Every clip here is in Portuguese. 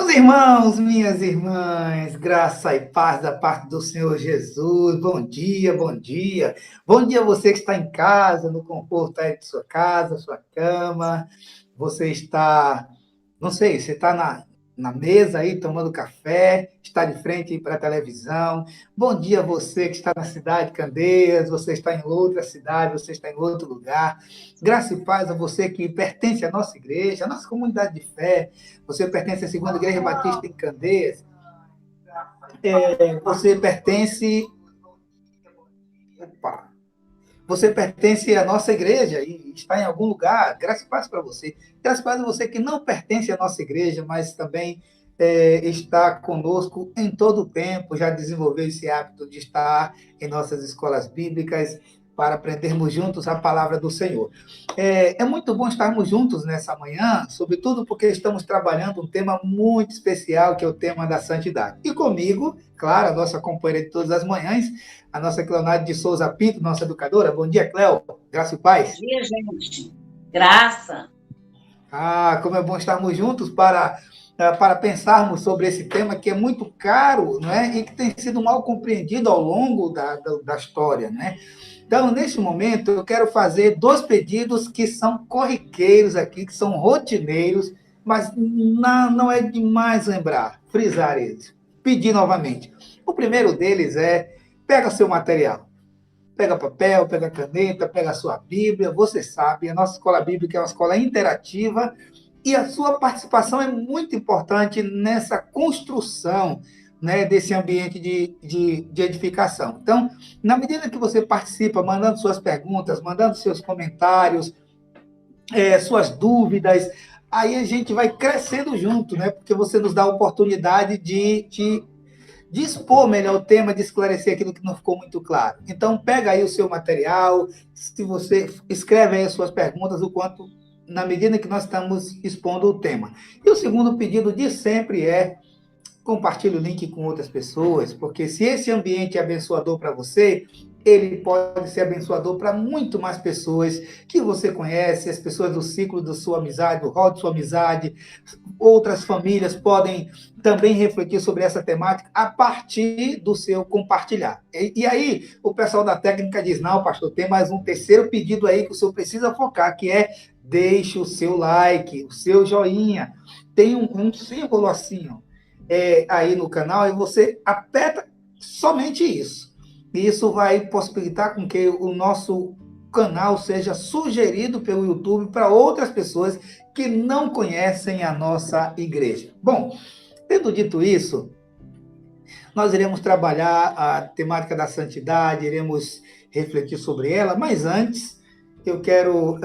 Meus irmãos, minhas irmãs, graça e paz da parte do Senhor Jesus. Bom dia, bom dia. Bom dia a você que está em casa, no conforto aí de sua casa, sua cama. Você está, não sei, você está na mesa aí tomando café, está de frente aí para a televisão. Bom dia a você que está na cidade de Candeias, você está em outra cidade, você está em outro lugar. Graça e paz a você que pertence à nossa igreja, à nossa comunidade de fé. Você pertence à Segunda Igreja Batista em Candeias. Você pertence. Opa! Você pertence à nossa igreja e está em algum lugar. Graças a Deus para você. Graças a Deus a você que não pertence à nossa igreja, mas também está conosco em todo o tempo, já desenvolveu esse hábito de estar em nossas escolas bíblicas para aprendermos juntos a palavra do Senhor. É muito bom estarmos juntos nessa manhã, sobretudo porque estamos trabalhando um tema muito especial, que é o tema da santidade. E comigo, claro, a nossa companheira de todas as manhãs, a nossa Cleonide de Souza Pinto, nossa educadora. Bom dia, Cleo. Graça e paz. Bom dia, gente. Graça. Como é bom estarmos juntos para pensarmos sobre esse tema que é muito caro, não é? E que tem sido mal compreendido ao longo da história, né? Então, neste momento, eu quero fazer 2 pedidos que são corriqueiros aqui, que são rotineiros, mas não é demais lembrar, frisar eles. Pedir novamente. O primeiro deles é, pega seu material. Pega papel, pega caneta, pega a sua Bíblia. Você sabe, a nossa escola bíblica é uma escola interativa e a sua participação é muito importante nessa construção, né, desse ambiente de edificação. Então, na medida que você participa, mandando suas perguntas, mandando seus comentários, suas dúvidas, aí a gente vai crescendo junto, né? Porque você nos dá a oportunidade de expor melhor o tema, de esclarecer aquilo que não ficou muito claro. Então, pega aí o seu material, se você escreve aí as suas perguntas, o quanto, na medida que nós estamos expondo o tema. E o segundo pedido de sempre é compartilhe o link com outras pessoas, porque se esse ambiente é abençoador para você, ele pode ser abençoador para muito mais pessoas que você conhece, as pessoas do ciclo da sua amizade, do rol de sua amizade, outras famílias podem também refletir sobre essa temática a partir do seu compartilhar. E aí, o pessoal da técnica diz, não, pastor, tem mais um terceiro pedido aí que o senhor precisa focar, que é deixe o seu like, o seu joinha. Tem um símbolo assim, ó, aí no canal, e você aperta somente isso. E isso vai possibilitar com que o nosso canal seja sugerido pelo YouTube para outras pessoas que não conhecem a nossa igreja. Bom, tendo dito isso, nós iremos trabalhar a temática da santidade, iremos refletir sobre ela, mas antes eu quero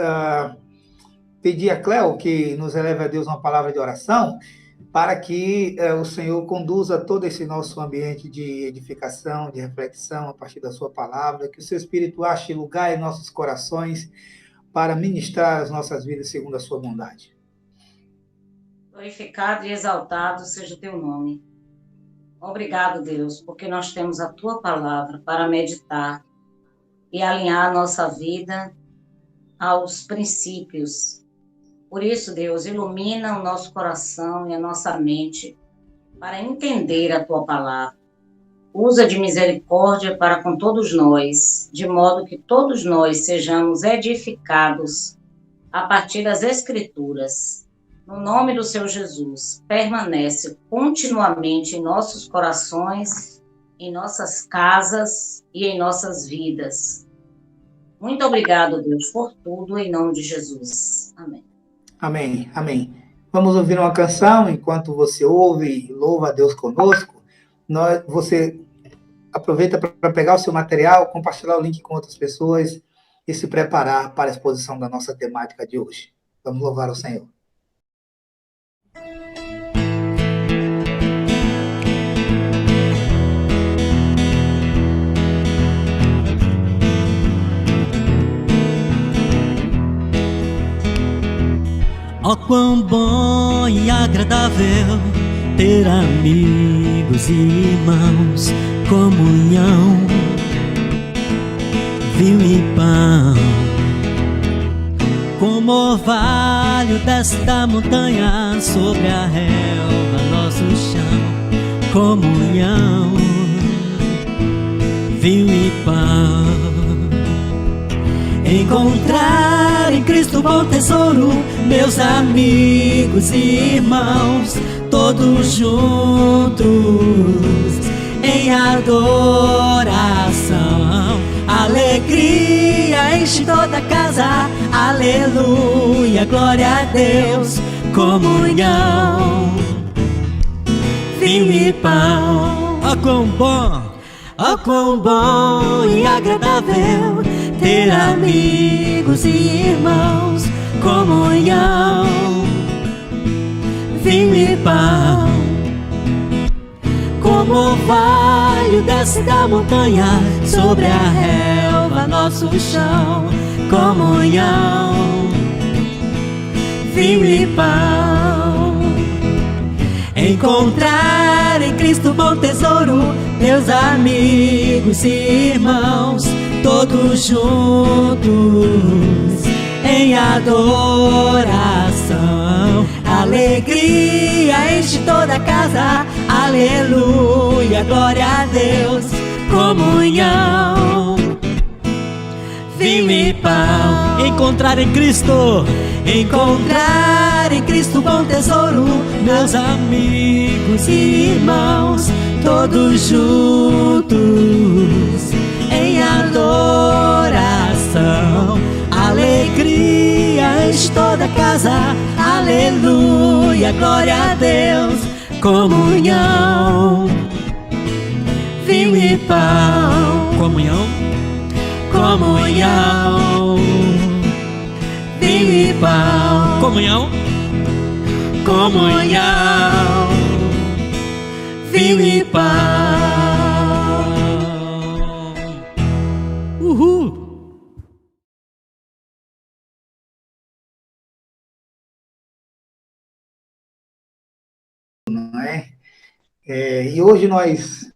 pedir a Cleo que nos eleve a Deus uma palavra de oração, para que o Senhor conduza todo esse nosso ambiente de edificação, de reflexão, a partir da sua palavra, que o seu Espírito ache lugar em nossos corações para ministrar as nossas vidas segundo a sua bondade. Glorificado e exaltado seja o teu nome. Obrigado, Deus, porque nós temos a tua palavra para meditar e alinhar a nossa vida aos princípios. Por isso, Deus, ilumina o nosso coração e a nossa mente para entender a tua palavra. Usa de misericórdia para com todos nós, de modo que todos nós sejamos edificados a partir das Escrituras. No nome do Senhor Jesus, permanece continuamente em nossos corações, em nossas casas e em nossas vidas. Muito obrigado, Deus, por tudo, em nome de Jesus. Amém. Amém, amém. Vamos ouvir uma canção, enquanto você ouve e louva a Deus conosco. Você aproveita para pegar o seu material, compartilhar o link com outras pessoas e se preparar para a exposição da nossa temática de hoje. Vamos louvar o Senhor. Oh, quão bom e agradável ter amigos e irmãos, comunhão, vinho e pão, como orvalho desce da montanha sobre a relva, nosso chão, comunhão, vinho e pão. Encontrar em Cristo bom tesouro, meus amigos e irmãos, todos juntos em adoração. Alegria enche toda a casa, aleluia, glória a Deus, comunhão, vinho e pão. Oh quão bom e agradável ter amigos e irmãos, comunhão, vinho e pão. Como orvalho desce da montanha sobre a relva, nosso chão, comunhão, vinho e pão. Encontrar em Cristo bom tesouro, meus amigos e irmãos, todos juntos em adoração. Alegria enche toda a casa, aleluia, glória a Deus, comunhão, vinho e pão. Encontrar em Cristo bom tesouro, meus amigos e irmãos, todos juntos em adoração. Alegria enche toda a casa, aleluia, glória a Deus, comunhão, vinho e pão. Comunhão, vinho e pão. Comunhão, vinho e pão. Uhul! Não é? E hoje nós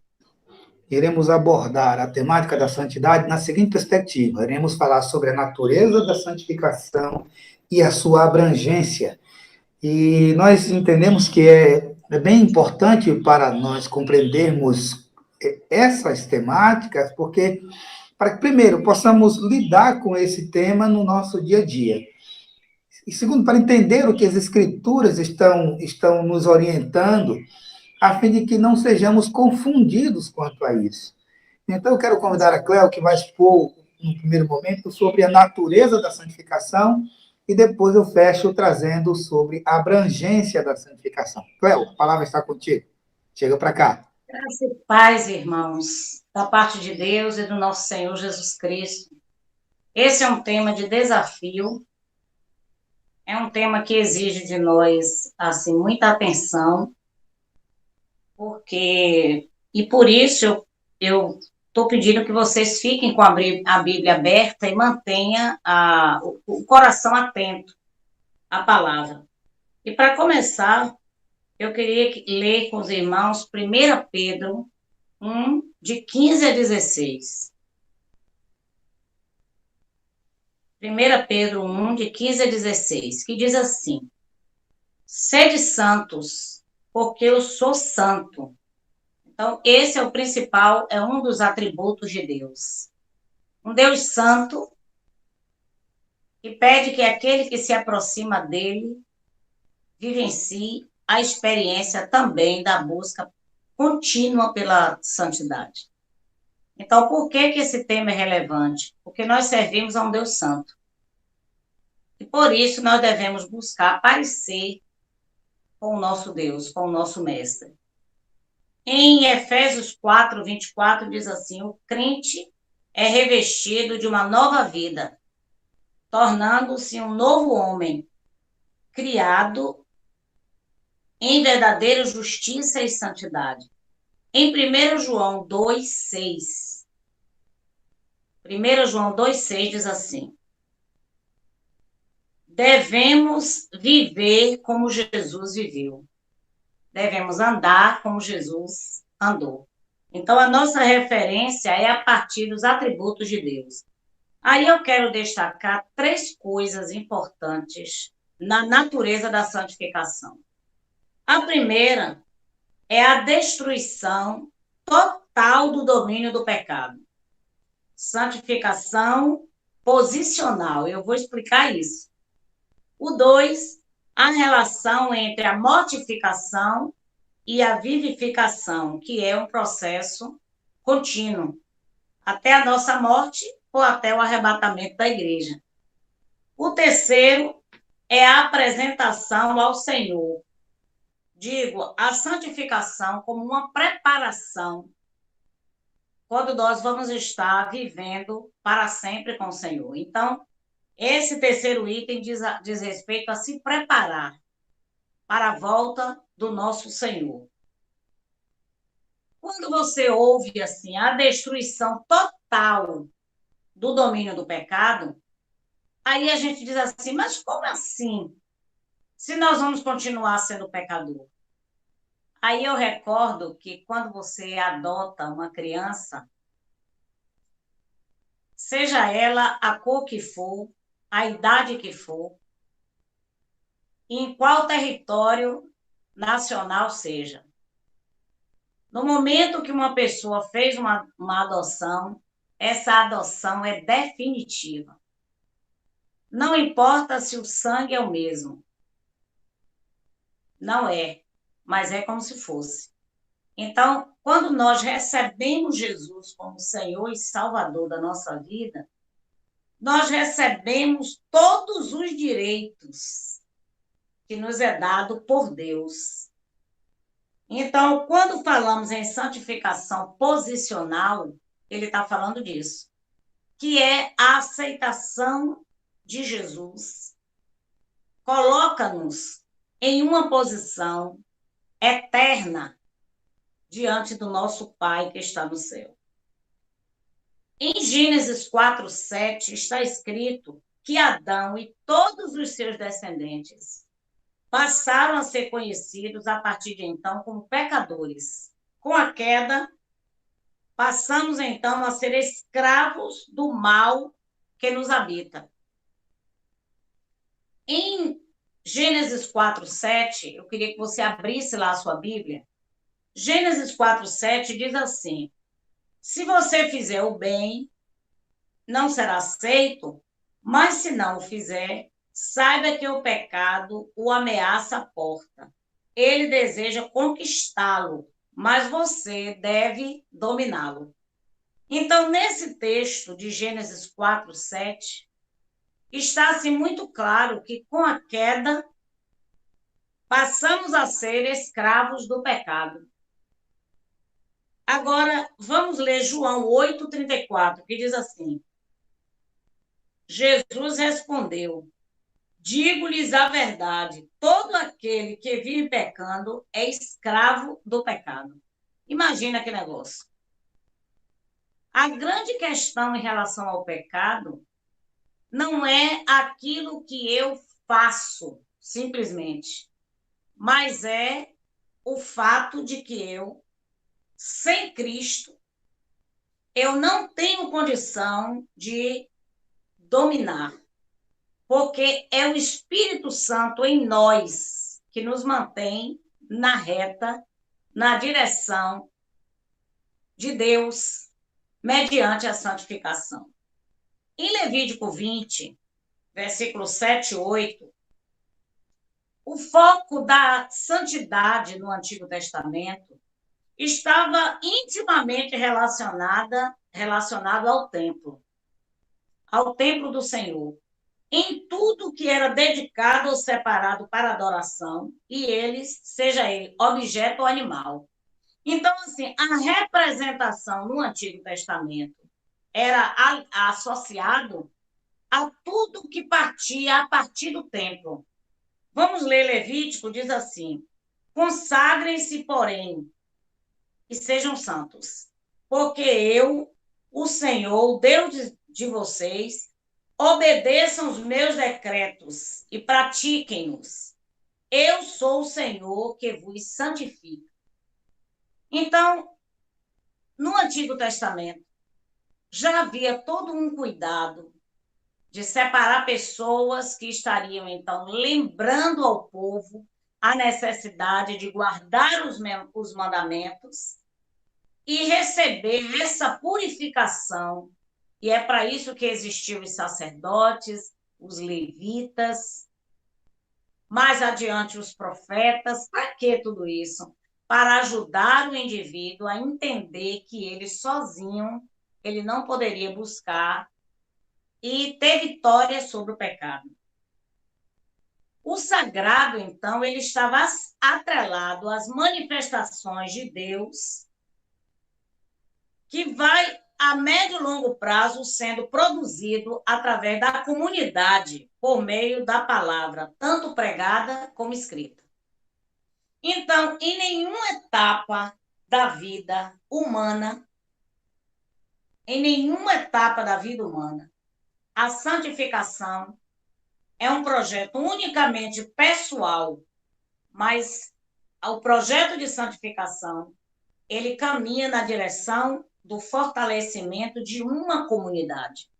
iremos abordar a temática da santidade na seguinte perspectiva. Iremos falar sobre a natureza da santificação e a sua abrangência. E nós entendemos que é bem importante para nós compreendermos essas temáticas, porque, para que, primeiro, possamos lidar com esse tema no nosso dia a dia. E, segundo, para entender o que as Escrituras estão nos orientando, a fim de que não sejamos confundidos quanto a isso. Então, eu quero convidar a Cléo, que vai expor, no primeiro momento, sobre a natureza da santificação, e depois eu fecho trazendo sobre a abrangência da santificação. Cléo, a palavra está contigo. Chega para cá. Graça e paz, irmãos, da parte de Deus e do nosso Senhor Jesus Cristo. Esse é um tema de desafio, é um tema que exige de nós, assim, muita atenção, e por isso eu estou pedindo que vocês fiquem com a Bíblia aberta e mantenha o coração atento à palavra. E para começar, eu queria ler com os irmãos 1 Pedro 1, de 15 a 16. 1 Pedro 1, de 15 a 16, que diz assim: Sede santos, porque eu sou santo. Então, esse é o principal, é um dos atributos de Deus. Um Deus santo, que pede que aquele que se aproxima dele vivencie a experiência também da busca contínua pela santidade. Então, por que esse tema é relevante? Porque nós servimos a um Deus santo. E por isso nós devemos buscar parecer com o nosso Deus, com o nosso Mestre. Em Efésios 4, 24, diz assim: o crente é revestido de uma nova vida, tornando-se um novo homem, criado em verdadeira justiça e santidade. Em 1 João 2,6, 1 João 2,6 diz assim: devemos viver como Jesus viveu. Devemos andar como Jesus andou. Então, a nossa referência é a partir dos atributos de Deus. Aí eu quero destacar 3 coisas importantes na natureza da santificação. A primeira é a destruição total do domínio do pecado. Santificação posicional. Eu vou explicar isso. O 2, a relação entre a mortificação e a vivificação, que é um processo contínuo, até a nossa morte ou até o arrebatamento da igreja. O terceiro é a apresentação ao Senhor. Digo, a santificação como uma preparação quando nós vamos estar vivendo para sempre com o Senhor. Então, esse terceiro item diz respeito a se preparar para a volta do nosso Senhor. Quando você ouve assim a destruição total do domínio do pecado, aí a gente diz assim, mas como assim? Se nós vamos continuar sendo pecador? Aí eu recordo que quando você adota uma criança, seja ela a cor que for, a idade que for, em qual território nacional seja. No momento que uma pessoa fez uma adoção, essa adoção é definitiva. Não importa se o sangue é o mesmo. Não é, mas é como se fosse. Então, quando nós recebemos Jesus como Senhor e Salvador da nossa vida, nós recebemos todos os direitos que nos é dado por Deus. Então, quando falamos em santificação posicional, ele está falando disso, que é a aceitação de Jesus. Coloca-nos em uma posição eterna diante do nosso Pai que está no céu. Em Gênesis 4:7 está escrito que Adão e todos os seus descendentes passaram a ser conhecidos a partir de então como pecadores. Com a queda, passamos então a ser escravos do mal que nos habita. Em Gênesis 4:7, eu queria que você abrisse lá a sua Bíblia. Gênesis 4:7 diz assim: se você fizer o bem, não será aceito, mas se não o fizer, saiba que o pecado o ameaça a porta. Ele deseja conquistá-lo, mas você deve dominá-lo. Então, nesse texto de Gênesis 4:7, está assim muito claro que com a queda passamos a ser escravos do pecado. Agora, vamos ler João 8:34, que diz assim: Jesus respondeu: digo-lhes a verdade, todo aquele que vive pecando é escravo do pecado. Imagina que negócio. A grande questão em relação ao pecado não é aquilo que eu faço, simplesmente, mas é o fato de que eu, sem Cristo, eu não tenho condição de dominar, porque é o Espírito Santo em nós que nos mantém na reta, na direção de Deus, mediante a santificação. Em Levítico 20, versículos 7 e 8, o foco da santidade no Antigo Testamento estava intimamente relacionado ao templo do Senhor, em tudo que era dedicado ou separado para adoração, e eles, seja ele objeto ou animal. Então, assim, a representação no Antigo Testamento era associado a tudo que partia a partir do templo. Vamos ler Levítico, diz assim: consagrem-se, porém, e sejam santos, porque eu, o Senhor, Deus de vocês, obedeçam os meus decretos e pratiquem-nos. Eu sou o Senhor que vos santifica. Então, no Antigo Testamento, já havia todo um cuidado de separar pessoas que estariam, então, lembrando ao povo a necessidade de guardar os mandamentos e receber essa purificação. E é para isso que existiam os sacerdotes, os levitas, mais adiante os profetas. Para que tudo isso? Para ajudar o indivíduo a entender que ele sozinho, ele não poderia buscar e ter vitória sobre o pecado. O sagrado, então, ele estava atrelado às manifestações de Deus, que vai, a médio e longo prazo, sendo produzido através da comunidade, por meio da palavra, tanto pregada como escrita. Então, em nenhuma etapa da vida humana, a santificação é um projeto unicamente pessoal, mas o projeto de santificação, ele caminha na direção do fortalecimento de uma comunidade.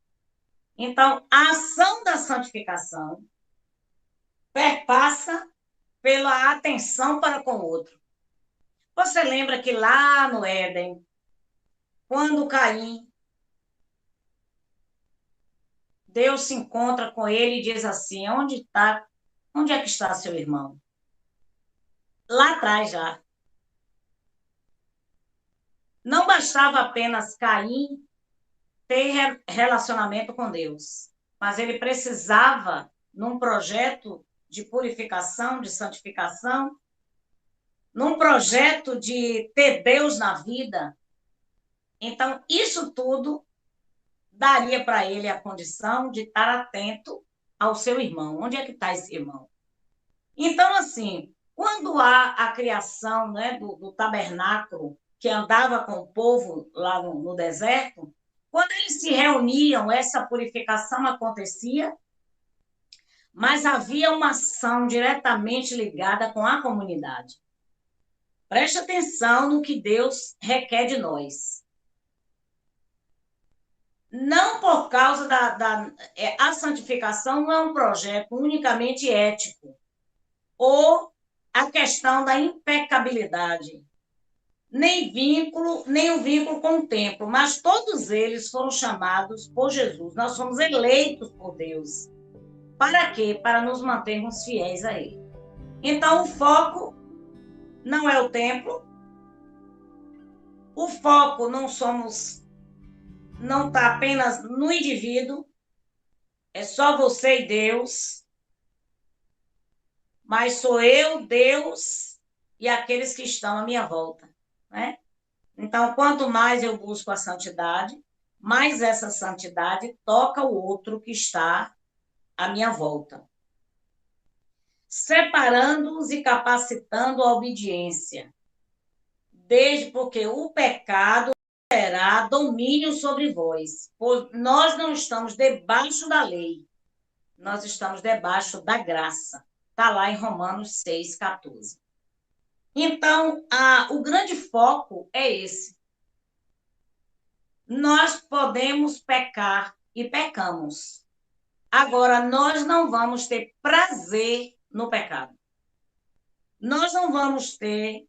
Então, a ação da santificação perpassa pela atenção para com o outro. Você lembra que lá no Éden, quando Caim, Deus se encontra com ele e diz assim: onde é que está seu irmão? Lá atrás já. Não bastava apenas Caim ter relacionamento com Deus, mas ele precisava, num projeto de purificação, de santificação, num projeto de ter Deus na vida. Então, isso tudo daria para ele a condição de estar atento ao seu irmão. Onde é que está esse irmão? Então, assim, quando há a criação, né, do tabernáculo, que andava com o povo lá no deserto, quando eles se reuniam, essa purificação acontecia, mas havia uma ação diretamente ligada com a comunidade. Preste atenção no que Deus requer de nós. Não por causa a santificação não é um projeto unicamente ético, ou a questão da impecabilidade, nem o vínculo com o templo, mas todos eles foram chamados por Jesus. Nós fomos eleitos por Deus. Para quê? Para nos mantermos fiéis a Ele. Então, o foco não é o templo, o foco não está apenas no indivíduo, é só você e Deus, mas sou eu, Deus e aqueles que estão à minha volta, né? Então, quanto mais eu busco a santidade, mais essa santidade toca o outro que está à minha volta. Separando-os e capacitando a obediência, desde porque o pecado terá domínio sobre vós, pois nós não estamos debaixo da lei, nós estamos debaixo da graça. Está lá em Romanos 6,14. Então, o grande foco é esse. Nós podemos pecar e pecamos. Agora, nós não vamos ter prazer no pecado. Nós não vamos ter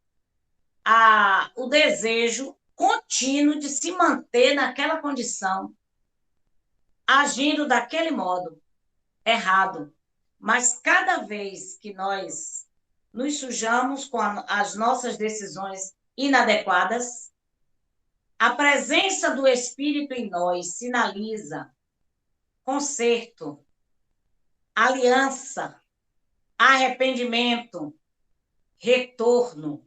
o desejo contínuo de se manter naquela condição, agindo daquele modo errado. Mas cada vez que nós nos sujamos com as nossas decisões inadequadas, a presença do Espírito em nós sinaliza conserto, aliança, arrependimento, retorno.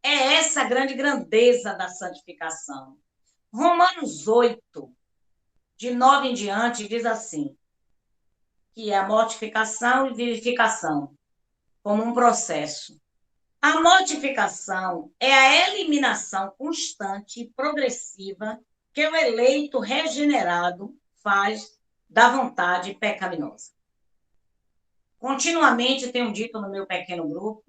É essa a grande grandeza da santificação. Romanos 8, de 9 em diante, diz assim, que é a mortificação e vivificação, como um processo. A mortificação é a eliminação constante e progressiva que o eleito regenerado faz da vontade pecaminosa. Continuamente tenho dito no meu pequeno grupo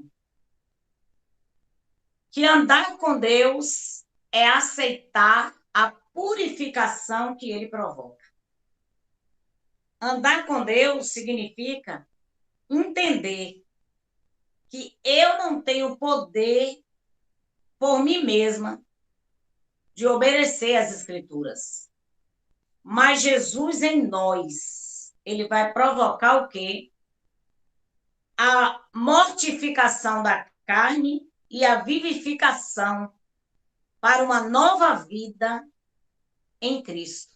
que andar com Deus é aceitar a purificação que ele provoca. Andar com Deus significa entender que eu não tenho poder por mim mesma de obedecer às Escrituras. Mas Jesus em nós, ele vai provocar o quê? A mortificação da carne e a vivificação para uma nova vida em Cristo.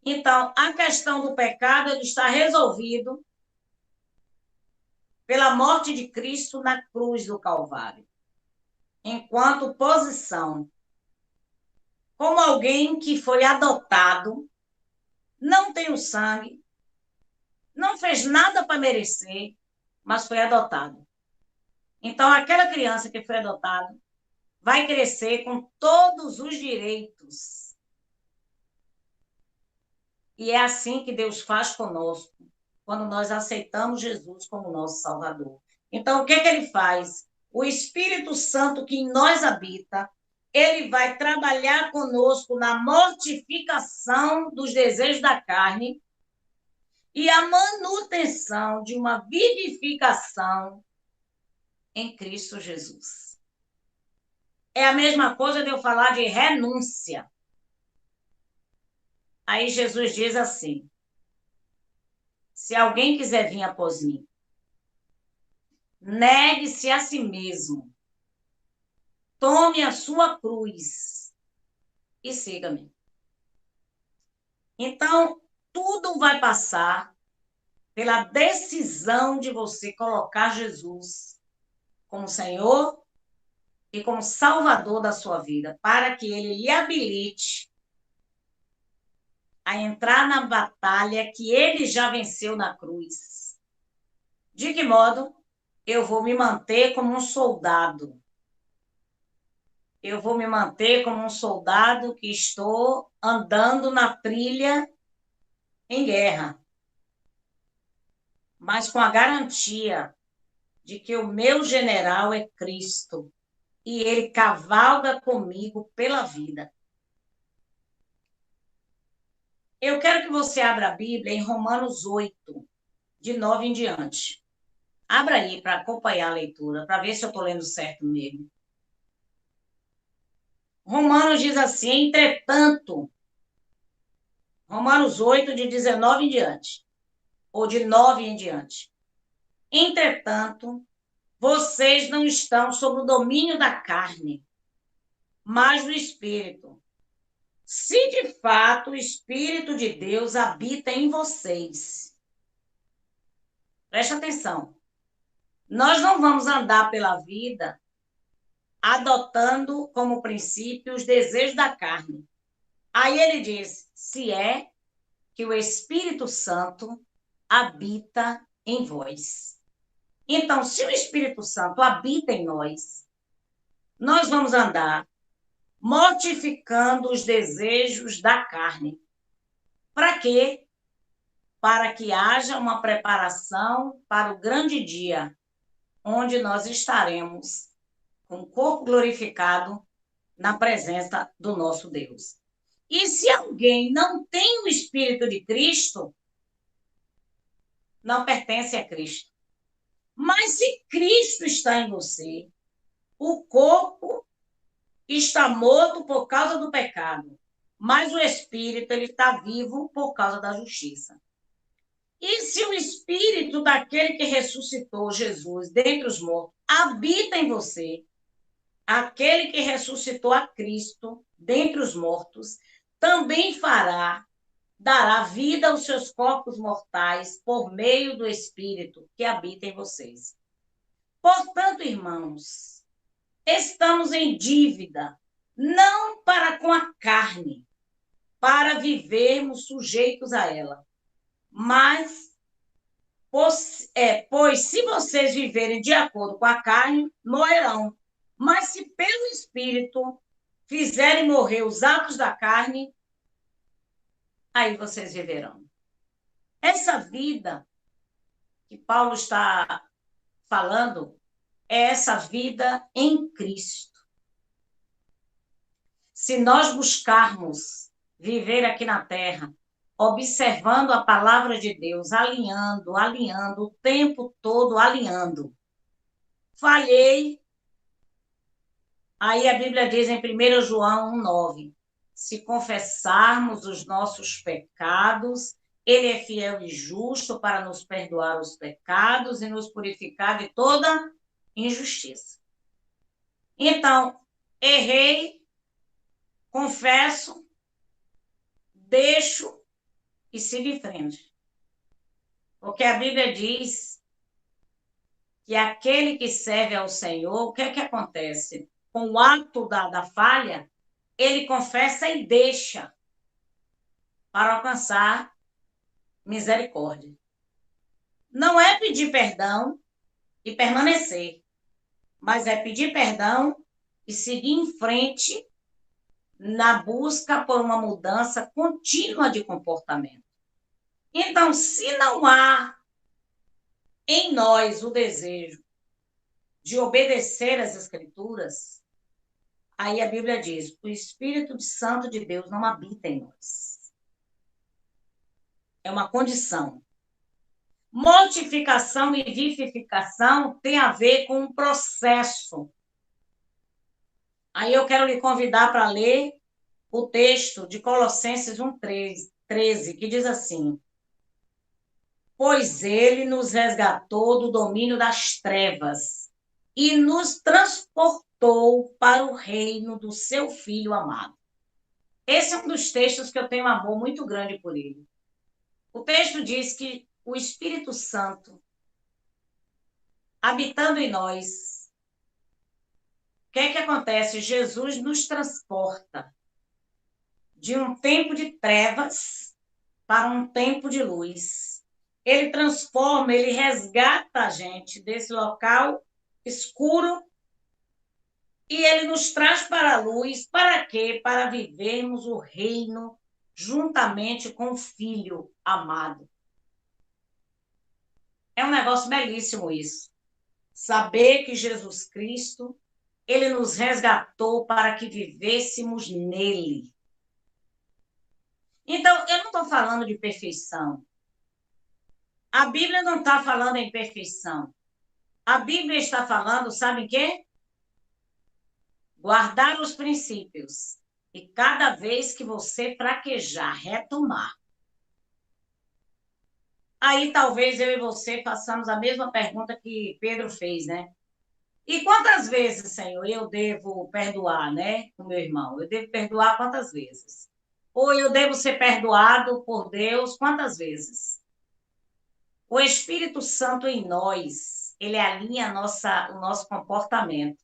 Então, a questão do pecado ele está resolvido pela morte de Cristo na cruz do Calvário, enquanto posição, como alguém que foi adotado, não tem o sangue, não fez nada para merecer, mas foi adotado. Então, aquela criança que foi adotada vai crescer com todos os direitos. E é assim que Deus faz conosco, quando nós aceitamos Jesus como nosso Salvador. Então, o que ele faz? O Espírito Santo que em nós habita, ele vai trabalhar conosco na mortificação dos desejos da carne e a manutenção de uma vivificação em Cristo Jesus. É a mesma coisa de eu falar de renúncia. Aí Jesus diz assim: se alguém quiser vir após mim, negue-se a si mesmo, tome a sua cruz e siga-me. Então, tudo vai passar pela decisão de você colocar Jesus como Senhor e como Salvador da sua vida, para que ele lhe habilite a entrar na batalha que ele já venceu na cruz. De que modo? Eu vou me manter como um soldado. Eu vou me manter como um soldado que estou andando na trilha em guerra, mas com a garantia de que o meu general é Cristo e ele cavalga comigo pela vida. Eu quero que você abra a Bíblia em Romanos 8, de 9 em diante. Abra aí para acompanhar a leitura, para ver se eu estou lendo certo mesmo. Romanos diz assim: entretanto, Romanos 8, de 19 em diante, ou de 9 em diante. Entretanto, vocês não estão sob o domínio da carne, mas do Espírito. Se de fato o Espírito de Deus habita em vocês. Preste atenção. Nós não vamos andar pela vida adotando como princípio os desejos da carne. Aí ele diz: se é que o Espírito Santo habita em vós. Então, se o Espírito Santo habita em nós, nós vamos andar mortificando os desejos da carne. Para quê? Para que haja uma preparação para o grande dia, onde nós estaremos com o corpo glorificado na presença do nosso Deus. E se alguém não tem o Espírito de Cristo, não pertence a Cristo. Mas se Cristo está em você, o corpo está morto por causa do pecado, mas o Espírito ele está vivo por causa da justiça. E se o Espírito daquele que ressuscitou Jesus dentre os mortos habita em você, aquele que ressuscitou a Cristo dentre os mortos, também dará vida aos seus corpos mortais por meio do Espírito que habita em vocês. Portanto, irmãos, estamos em dívida, não para com a carne, para vivermos sujeitos a ela, mas, pois se vocês viverem de acordo com a carne, morrerão. Mas se pelo Espírito fizerem morrer os atos da carne, aí vocês viverão. Essa vida que Paulo está falando é essa vida em Cristo. Se nós buscarmos viver aqui na terra observando a palavra de Deus, alinhando, o tempo todo alinhando. Falhei. Aí a Bíblia diz em 1 João 1,9, se confessarmos os nossos pecados, ele é fiel e justo para nos perdoar os pecados e nos purificar de toda injustiça. Então, errei, confesso, deixo e sigo em frente. Porque a Bíblia diz que aquele que serve ao Senhor, o que é que acontece? Com o ato da falha, ele confessa e deixa para alcançar misericórdia. Não é pedir perdão e permanecer, mas é pedir perdão e seguir em frente na busca por uma mudança contínua de comportamento. Então, se não há em nós o desejo de obedecer às Escrituras, aí a Bíblia diz, o Espírito Santo de Deus não habita em nós. É uma condição. Mortificação e vivificação tem a ver com um processo. Aí eu quero lhe convidar para ler o texto de Colossenses 1,13, que diz assim, pois ele nos resgatou do domínio das trevas e nos transportou para o reino do seu Filho amado. Esse é um dos textos que eu tenho um amor muito grande por ele. O texto diz que o Espírito Santo, habitando em nós, o que é que acontece? Jesus nos transporta de um tempo de trevas para um tempo de luz. Ele transforma, ele resgata a gente desse local escuro e ele nos traz para a luz. Para quê? Para vivermos o reino juntamente com o Filho amado. É um negócio belíssimo isso. Saber que Jesus Cristo, ele nos resgatou para que vivêssemos nele. Então, eu não estou falando de perfeição. A Bíblia não está falando em perfeição. A Bíblia está falando, sabe o quê? Guardar os princípios. E cada vez que você fraquejar, retomar. Aí talvez eu e você façamos a mesma pergunta que Pedro fez, né? E quantas vezes, Senhor, eu devo perdoar, né, o meu irmão? Eu devo perdoar quantas vezes? Ou eu devo ser perdoado por Deus quantas vezes? O Espírito Santo em nós, ele alinha o nosso comportamento.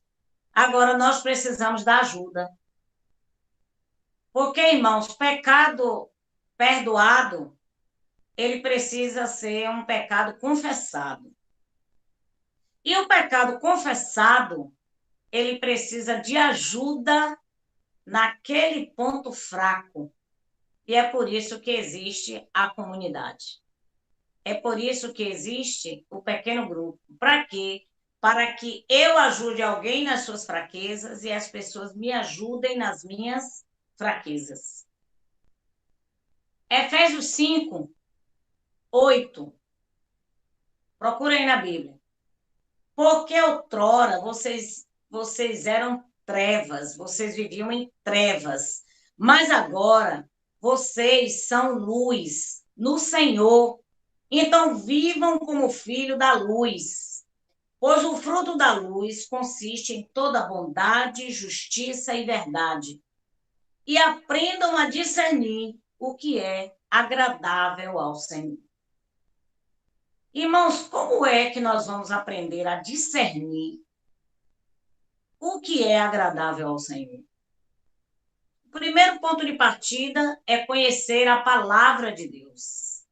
Agora, nós precisamos da ajuda. Porque, irmãos, pecado perdoado, ele precisa ser um pecado confessado. E o pecado confessado, ele precisa de ajuda naquele ponto fraco. E é por isso que existe a comunidade. É por isso que existe o pequeno grupo. Para quê? Para que eu ajude alguém nas suas fraquezas e as pessoas me ajudem nas minhas fraquezas. Efésios 5:8. Procura aí na Bíblia. Porque outrora vocês eram trevas, vocês viviam em trevas, mas agora vocês são luz no Senhor. Então vivam como filho da luz, pois o fruto da luz consiste em toda bondade, justiça e verdade. E aprendam a discernir o que é agradável ao Senhor. Irmãos, como é que nós vamos aprender a discernir o que é agradável ao Senhor? O primeiro ponto de partida é conhecer a palavra de Deus.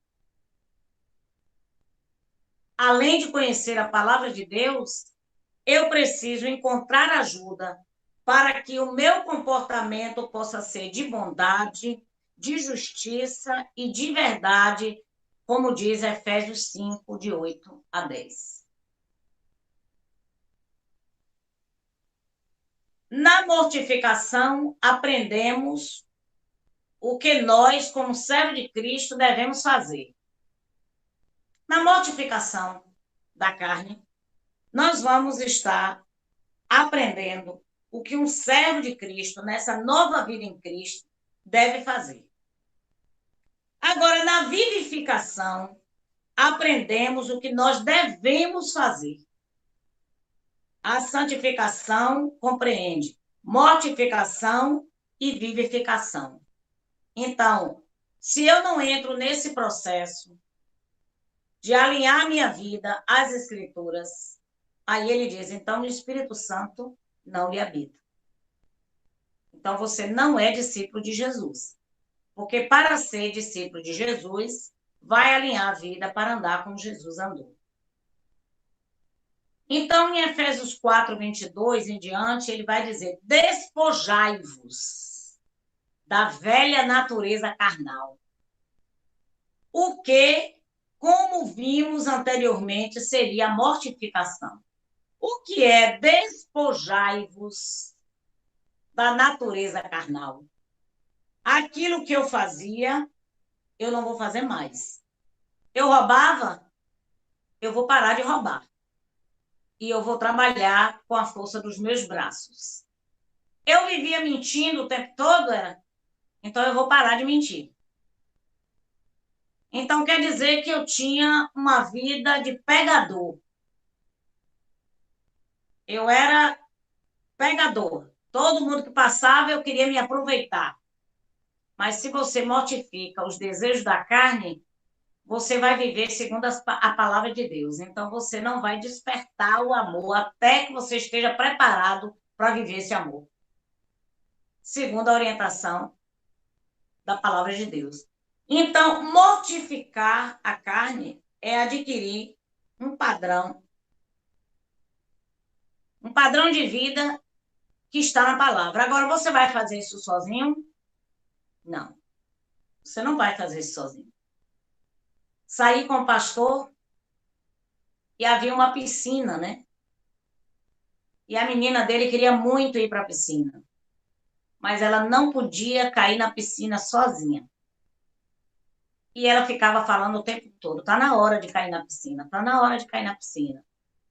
Além de conhecer a palavra de Deus, eu preciso encontrar ajuda para que o meu comportamento possa ser de bondade, de justiça e de verdade, como diz Efésios 5:8-10. Na mortificação, aprendemos o que nós, como servo de Cristo, devemos fazer. Na mortificação da carne, nós vamos estar aprendendo o que um servo de Cristo, nessa nova vida em Cristo, deve fazer. Agora, na vivificação, aprendemos o que nós devemos fazer. A santificação compreende mortificação e vivificação. Então, se eu não entro nesse processo de alinhar minha vida às Escrituras, aí ele diz, então o Espírito Santo não lhe habita. Então você não é discípulo de Jesus. Porque para ser discípulo de Jesus, vai alinhar a vida para andar como Jesus andou. Então, em Efésios 4, 22 em diante, ele vai dizer, despojai-vos da velha natureza carnal. O que, como vimos anteriormente, seria a mortificação. O que é despojai-vos da natureza carnal? Aquilo que eu fazia, eu não vou fazer mais. Eu roubava, eu vou parar de roubar. E eu vou trabalhar com a força dos meus braços. Eu vivia mentindo o tempo todo, então eu vou parar de mentir. Então quer dizer que eu tinha uma vida de pegador. Eu era pegador. Todo mundo que passava, eu queria me aproveitar. Mas se você mortifica os desejos da carne, você vai viver segundo a palavra de Deus. Então, você não vai despertar o amor até que você esteja preparado para viver esse amor. Segundo a orientação da palavra de Deus. Então, mortificar a carne é adquirir um padrão de vida que está na palavra. Agora, você vai fazer isso sozinho? Não. Você não vai fazer isso sozinho. Saí com o pastor e havia uma piscina, né? E a menina dele queria muito ir para a piscina. Mas ela não podia cair na piscina sozinha. E ela ficava falando o tempo todo, tá na hora de cair na piscina, tá na hora de cair na piscina.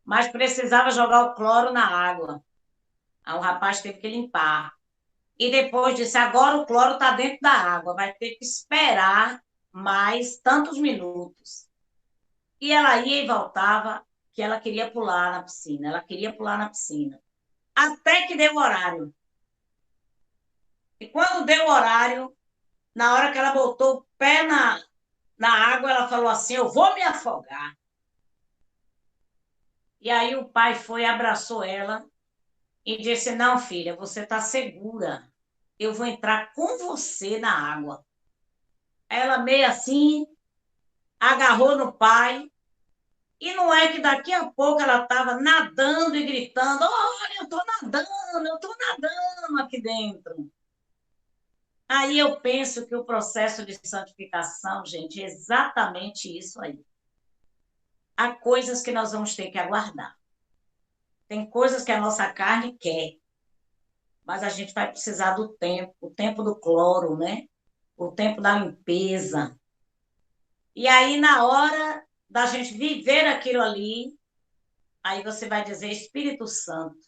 Mas precisava jogar o cloro na água. Aí o rapaz teve que limpar. E depois disse, agora o cloro está dentro da água, vai ter que esperar mais tantos minutos. E ela ia e voltava, que ela queria pular na piscina, ela queria pular na piscina. Até que deu o horário. E quando deu o horário, na hora que ela botou o pé na água, ela falou assim, eu vou me afogar. E aí o pai foi, abraçou ela e disse, não, filha, você está segura. Eu vou entrar com você na água. Ela meio assim, agarrou no pai. E não é que daqui a pouco ela estava nadando e gritando, olha, eu estou nadando aqui dentro. Aí eu penso que o processo de santificação, gente, é exatamente isso aí. Há coisas que nós vamos ter que aguardar. Tem coisas que a nossa carne quer, mas a gente vai precisar do tempo, o tempo do cloro, né? O tempo da limpeza. E aí, na hora da gente viver aquilo ali, aí você vai dizer, Espírito Santo,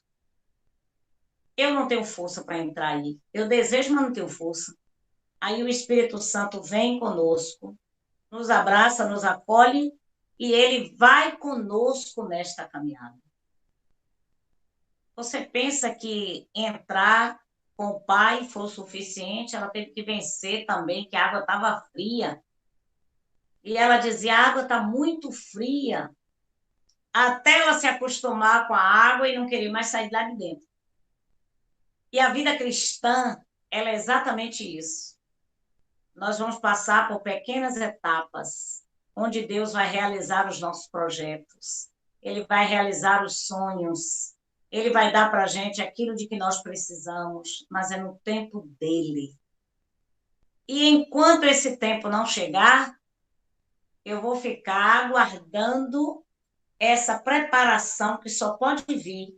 eu não tenho força para entrar aí. Eu desejo, mas não tenho força. Aí o Espírito Santo vem conosco, nos abraça, nos acolhe, e ele vai conosco nesta caminhada. Você pensa que entrar com o pai foi o suficiente? Ela teve que vencer também, que a água estava fria. E ela dizia, a água está muito fria. Até ela se acostumar com a água e não querer mais sair lá de dentro. E a vida cristã, ela é exatamente isso. Nós vamos passar por pequenas etapas, onde Deus vai realizar os nossos projetos. Ele vai realizar os sonhos. Ele vai dar para a gente aquilo de que nós precisamos, mas é no tempo dele. E enquanto esse tempo não chegar, eu vou ficar aguardando essa preparação que só pode vir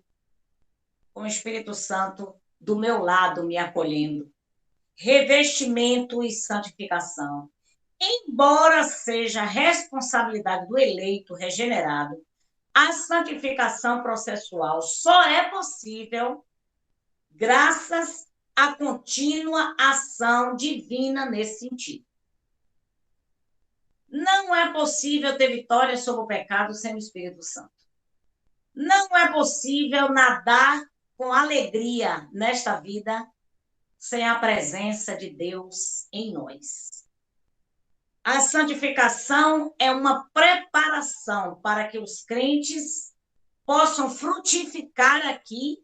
com o Espírito Santo do meu lado, me acolhendo. revestimento e santificação. Embora seja responsabilidade do eleito regenerado, a santificação processual só é possível graças à contínua ação divina nesse sentido. Não é possível ter vitória sobre o pecado sem o Espírito Santo. Não é possível nadar com alegria nesta vida sem a presença de Deus em nós. A santificação é uma preparação para que os crentes possam frutificar aqui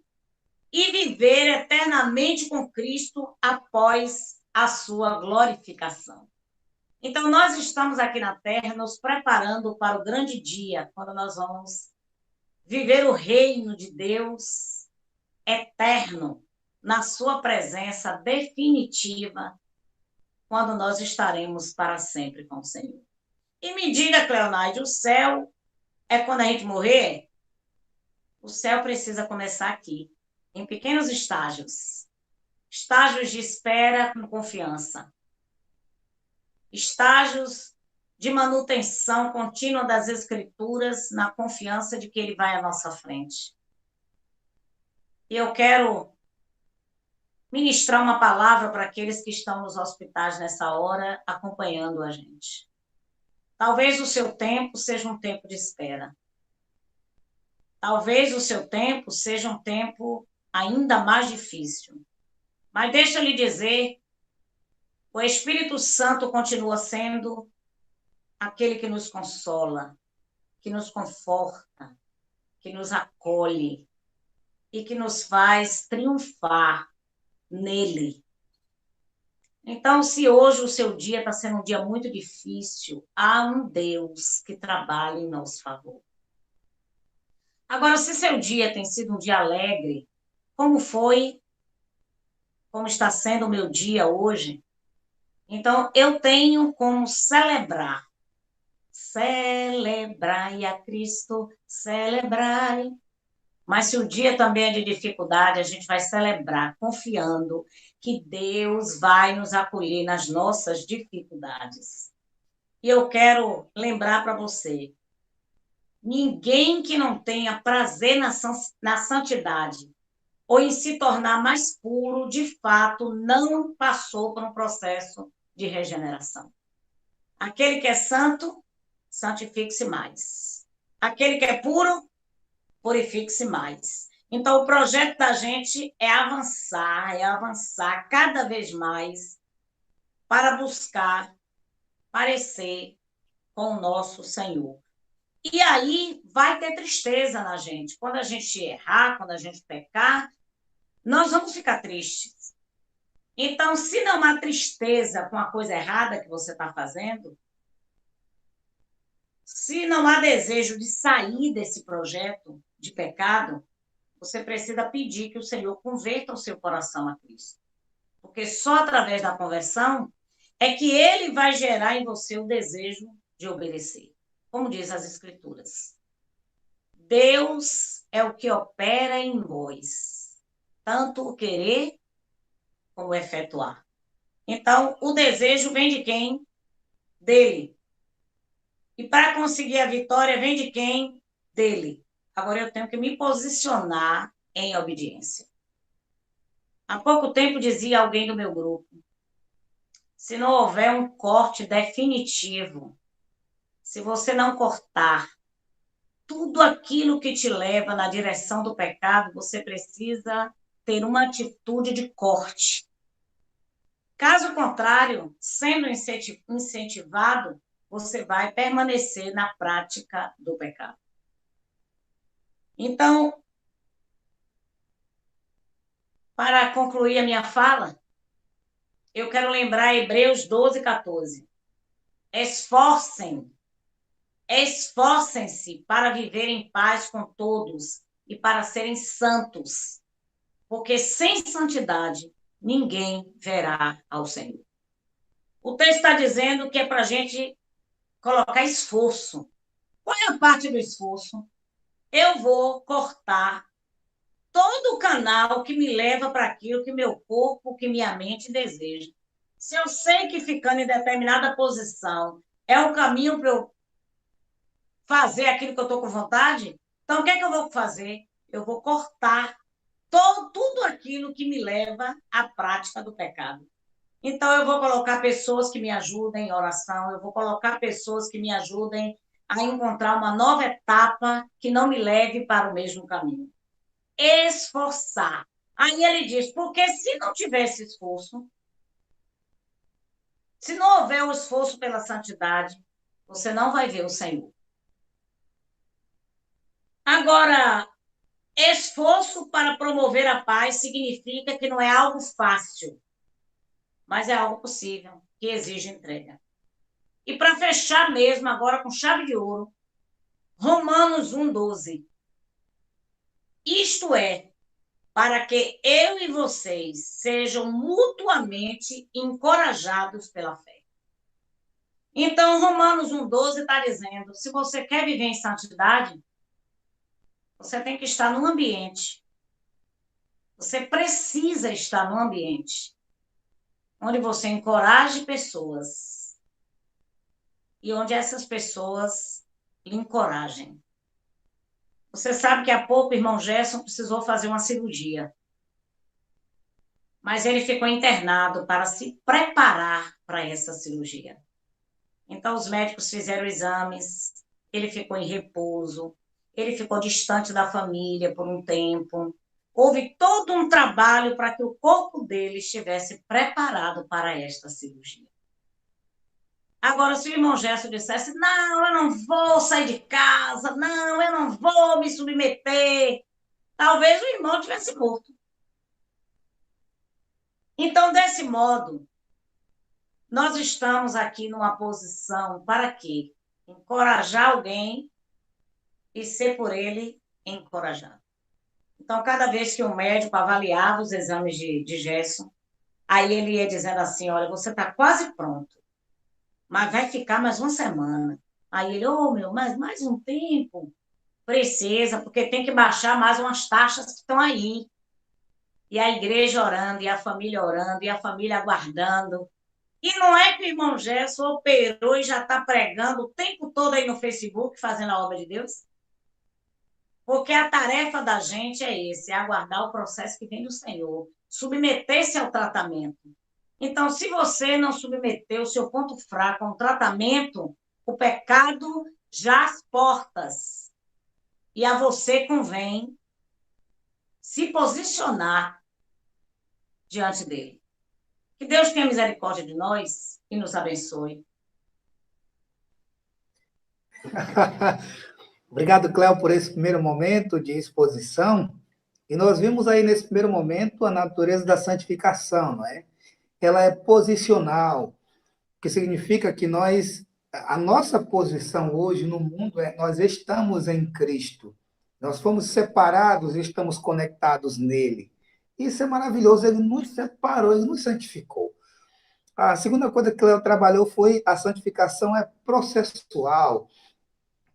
e viver eternamente com Cristo após a sua glorificação. Então, nós estamos aqui na Terra nos preparando para o grande dia, quando nós vamos viver o reino de Deus eterno, na sua presença definitiva, quando nós estaremos para sempre com o Senhor. E me diga, Cleonaide, o céu é quando a gente morrer? O céu precisa começar aqui, em pequenos estágios. Estágios de espera com confiança. Estágios de manutenção contínua das Escrituras, na confiança de que Ele vai à nossa frente. E eu quero ministrar uma palavra para aqueles que estão nos hospitais nessa hora, acompanhando a gente. Talvez o seu tempo seja um tempo de espera. Talvez o seu tempo seja um tempo ainda mais difícil. Mas deixa eu lhe dizer, o Espírito Santo continua sendo aquele que nos consola, que nos conforta, que nos acolhe e que nos faz triunfar nele. Então, se hoje o seu dia está sendo um dia muito difícil, há um Deus que trabalha em nosso favor. Agora, se seu dia tem sido um dia alegre, como foi, como está sendo o meu dia hoje, então eu tenho como celebrar. Celebrai a Cristo, celebrai. Mas se o dia também é de dificuldade, a gente vai celebrar, confiando que Deus vai nos acolher nas nossas dificuldades. E eu quero lembrar para você, ninguém que não tenha prazer na santidade ou em se tornar mais puro, de fato, não passou por um processo de regeneração. Aquele que é santo, santifique-se mais. Aquele que é puro, purifique-se mais. Então, o projeto da gente é avançar cada vez mais para buscar parecer com o nosso Senhor. E aí vai ter tristeza na gente. Quando a gente errar, quando a gente pecar, nós vamos ficar tristes. Então, se não há tristeza com a coisa errada que você está fazendo, se não há desejo de sair desse projeto de pecado, você precisa pedir que o Senhor converta o seu coração a Cristo. Porque só através da conversão é que Ele vai gerar em você o desejo de obedecer. Como diz as Escrituras. Deus é o que opera em vós, tanto o querer como o efetuar. Então, o desejo vem de quem? Dele. E para conseguir a vitória, vem de quem? Dele. Agora eu tenho que me posicionar em obediência. Há pouco tempo dizia alguém do meu grupo, se não houver um corte definitivo, se você não cortar tudo aquilo que te leva na direção do pecado, você precisa ter uma atitude de corte. Caso contrário, sendo incentivado, você vai permanecer na prática do pecado. Então, para concluir a minha fala, eu quero lembrar Hebreus 12, 14. Esforcem-se para viver em paz com todos e para serem santos, porque sem santidade ninguém verá ao Senhor. O texto está dizendo que é para a gente colocar esforço. Qual é a parte do esforço? Eu vou cortar todo o canal que me leva para aquilo que meu corpo, que minha mente deseja. Se eu sei que ficando em determinada posição é o caminho para eu fazer aquilo que eu estou com vontade, então o que é que eu vou fazer? Eu vou cortar tudo aquilo que me leva à prática do pecado. Então, eu vou colocar pessoas que me ajudem em oração, eu vou colocar pessoas que me ajudem a encontrar uma nova etapa que não me leve para o mesmo caminho. Esforçar. Aí ele diz, porque se não tivesse esforço, se não houver o esforço pela santidade, você não vai ver o Senhor. Agora, esforço para promover a paz significa que não é algo fácil, mas é algo possível, que exige entrega. E para fechar mesmo, agora com chave de ouro, Romanos 1,12. Isto é, para que eu e vocês sejam mutuamente encorajados pela fé. Então, Romanos 1,12 está dizendo, se você quer viver em santidade, você tem que estar num ambiente. Você precisa estar num ambiente onde você encoraje pessoas e onde essas pessoas lhe encorajem. Você sabe que há pouco o irmão Gerson precisou fazer uma cirurgia, mas ele ficou internado para se preparar para essa cirurgia. Então, os médicos fizeram exames, ele ficou em repouso, ele ficou distante da família por um tempo. Houve todo um trabalho para que o corpo dele estivesse preparado para esta cirurgia. Agora, se o irmão Gerson dissesse, não, eu não vou sair de casa, não, eu não vou me submeter, talvez o irmão tivesse morto. Então, desse modo, nós estamos aqui numa posição para quê? Encorajar alguém e ser por ele encorajado. Então, cada vez que o médico avaliava os exames de Gerson, aí ele ia dizendo assim, olha, você está quase pronto, mas vai ficar mais uma semana. Aí ele, mas mais um tempo? Precisa, porque tem que baixar mais umas taxas que estão aí. E a igreja orando, e a família orando, e a família aguardando. E não é que o irmão Gerson operou e já está pregando o tempo todo aí no Facebook, fazendo a obra de Deus? Porque a tarefa da gente é esse, é aguardar o processo que vem do Senhor, submeter-se ao tratamento. Então, se você não submeter o seu ponto fraco a um tratamento, o pecado já às portas. E a você convém se posicionar diante dele. Que Deus tenha misericórdia de nós e nos abençoe. Obrigado, Cléo, por esse primeiro momento de exposição. E nós vimos aí nesse primeiro momento a natureza da santificação, não é? Ela é posicional, que significa que a nossa posição hoje no mundo é nós estamos em Cristo. Nós fomos separados e estamos conectados nele. Isso é maravilhoso, ele nos separou, ele nos santificou. A segunda coisa que Cléo trabalhou foi a santificação é processual,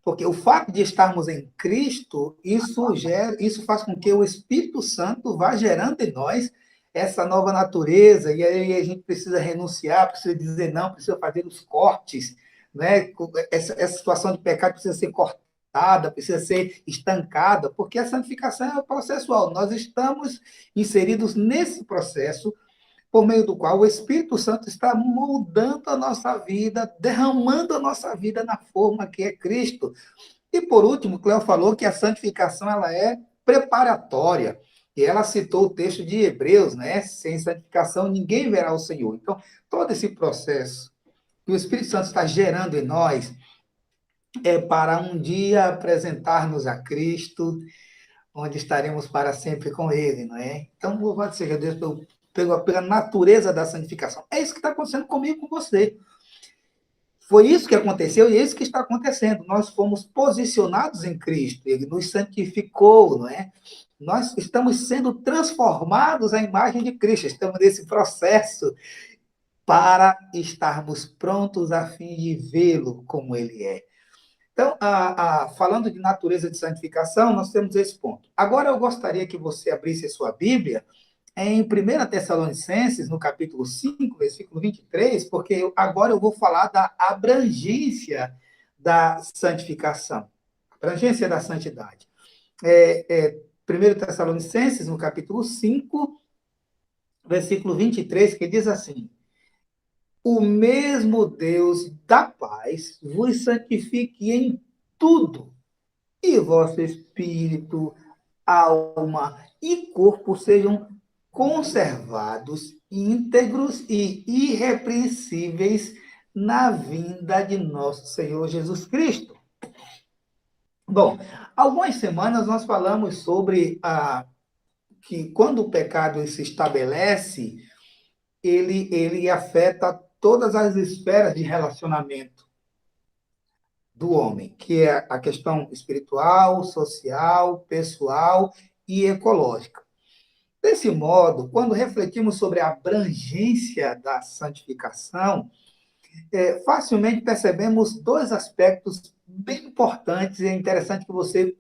porque o fato de estarmos em Cristo, isso faz com que o Espírito Santo vá gerando em nós essa nova natureza, e aí a gente precisa renunciar, precisa dizer não, precisa fazer os cortes, né? Essa situação de pecado precisa ser cortada, precisa ser estancada, porque a santificação é processual. Nós estamos inseridos nesse processo por meio do qual o Espírito Santo está moldando a nossa vida, derramando a nossa vida na forma que é Cristo. E, por último, Cléo falou que a santificação ela é preparatória. E ela citou o texto de Hebreus, né? Sem santificação ninguém verá o Senhor. Então, todo esse processo que o Espírito Santo está gerando em nós é para um dia apresentar-nos a Cristo, onde estaremos para sempre com Ele, não é? Então, louvado seja Deus pela natureza da santificação. É isso que está acontecendo comigo e com você. Foi isso que aconteceu e é isso que está acontecendo. Nós fomos posicionados em Cristo, Ele nos santificou, não é? Nós estamos sendo transformados à imagem de Cristo, estamos nesse processo para estarmos prontos a fim de vê-lo como Ele é. Então, falando de natureza de santificação, nós temos esse ponto. Agora, eu gostaria que você abrisse a sua Bíblia em 1 Tessalonicenses, no capítulo 5, versículo 23, porque agora eu vou falar da abrangência da santificação, abrangência da santidade. 1 Tessalonicenses, no capítulo 5, versículo 23, que diz assim: o mesmo Deus da paz vos santifique em tudo, e vosso espírito, alma e corpo sejam conservados, íntegros e irrepreensíveis na vinda de nosso Senhor Jesus Cristo. Bom, algumas semanas nós falamos sobre que quando o pecado se estabelece, ele afeta todas as esferas de relacionamento do homem, que é a questão espiritual, social, pessoal e ecológica. Desse modo, quando refletimos sobre a abrangência da santificação, facilmente percebemos dois aspectos bem importantes, e é interessante que você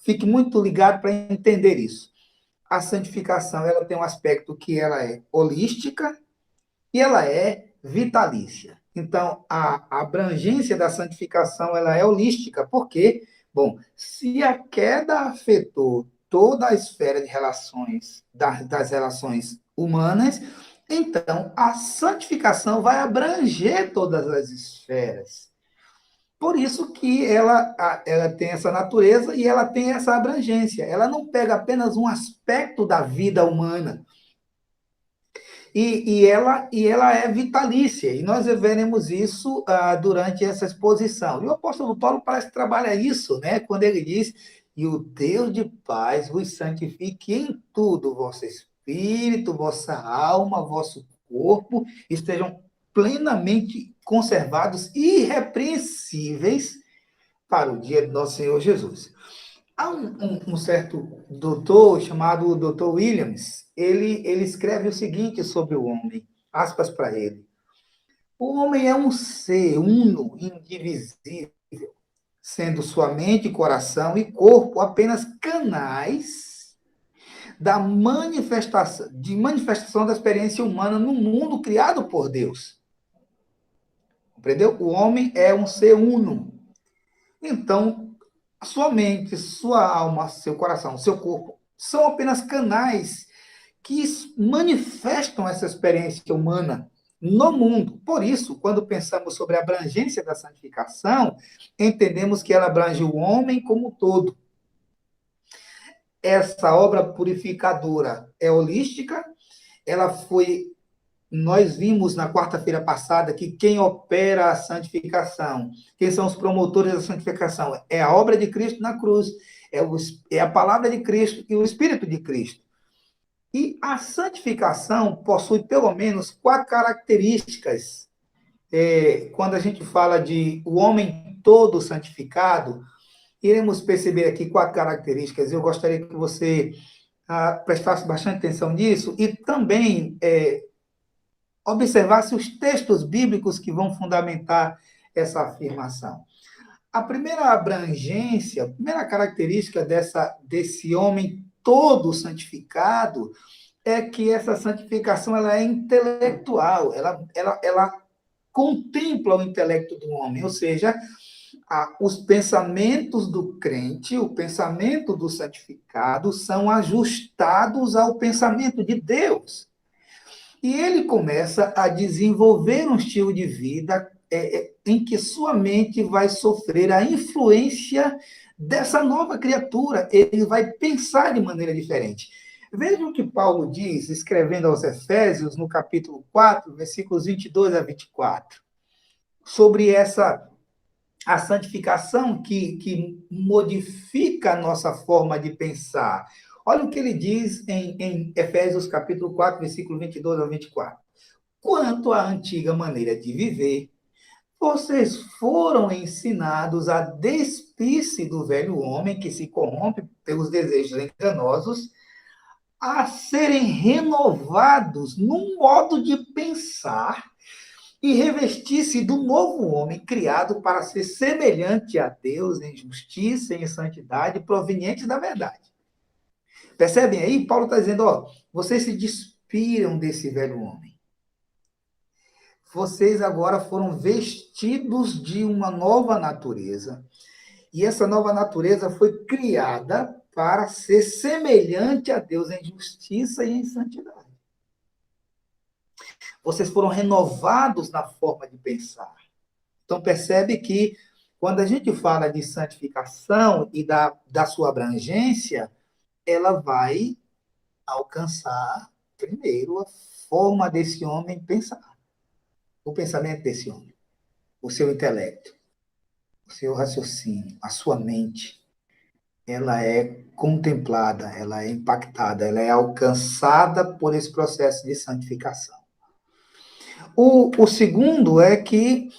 fique muito ligado para entender isso. A santificação, ela tem um aspecto que ela é holística e ela é vitalícia. Então, a abrangência da santificação, ela é holística, porque, bom, se a queda afetou toda a esfera de relações, das relações humanas, então a santificação vai abranger todas as esferas. Por isso que ela tem essa natureza e ela tem essa abrangência. Ela não pega apenas um aspecto da vida humana. E ela é vitalícia. E nós veremos isso durante essa exposição. E o apóstolo Paulo parece que trabalha isso, né? Quando ele diz: e o Deus de paz vos santifique em tudo, vosso espírito, vossa alma, vosso corpo, estejam plenamente conservados, irrepreensíveis para o dia de nosso Senhor Jesus. Há um certo doutor chamado Dr. Williams, ele escreve o seguinte sobre o homem, aspas para ele: o homem é um ser uno, indivisível, sendo sua mente, coração e corpo apenas canais da manifestação da experiência humana no mundo criado por Deus. Compreendeu? O homem é um ser uno. Então, sua mente, sua alma, seu coração, seu corpo são apenas canais que manifestam essa experiência humana no mundo. Por isso, quando pensamos sobre a abrangência da santificação, entendemos que ela abrange o homem como um todo. Essa obra purificadora é holística, nós vimos na quarta-feira passada que quem opera a santificação, quem são os promotores da santificação, é a obra de Cristo na cruz, é a palavra de Cristo e o Espírito de Cristo. E a santificação possui pelo menos 4 características. Quando a gente fala de o homem todo santificado, iremos perceber aqui 4 características. Eu gostaria que você prestasse bastante atenção nisso e também observasse os textos bíblicos que vão fundamentar essa afirmação. A primeira abrangência, a primeira característica desse homem todo santificado é que essa santificação ela é intelectual, ela contempla o intelecto do homem, ou seja, os pensamentos do crente, o pensamento do santificado são ajustados ao pensamento de Deus. E ele começa a desenvolver um estilo de vida em que sua mente vai sofrer a influência dessa nova criatura. Ele vai pensar de maneira diferente. Veja o que Paulo diz, escrevendo aos Efésios, no capítulo 4, versículos 22 a 24, sobre a santificação que modifica a nossa forma de pensar. Olha o que ele diz em Efésios capítulo 4, versículo 22 a 24. Quanto à antiga maneira de viver, vocês foram ensinados a despir-se do velho homem que se corrompe pelos desejos enganosos, a serem renovados num modo de pensar e revestir-se do novo homem criado para ser semelhante a Deus em justiça e em santidade provenientes da verdade. Percebem aí? Paulo está dizendo, ó, vocês se despiram desse velho homem. Vocês agora foram vestidos de uma nova natureza. E essa nova natureza foi criada para ser semelhante a Deus em justiça e em santidade. Vocês foram renovados na forma de pensar. Então, percebe que quando a gente fala de santificação e da sua abrangência, ela vai alcançar, primeiro, a forma desse homem pensar. O pensamento desse homem, o seu intelecto, o seu raciocínio, a sua mente, ela é contemplada, ela é impactada, ela é alcançada por esse processo de santificação. O segundo é que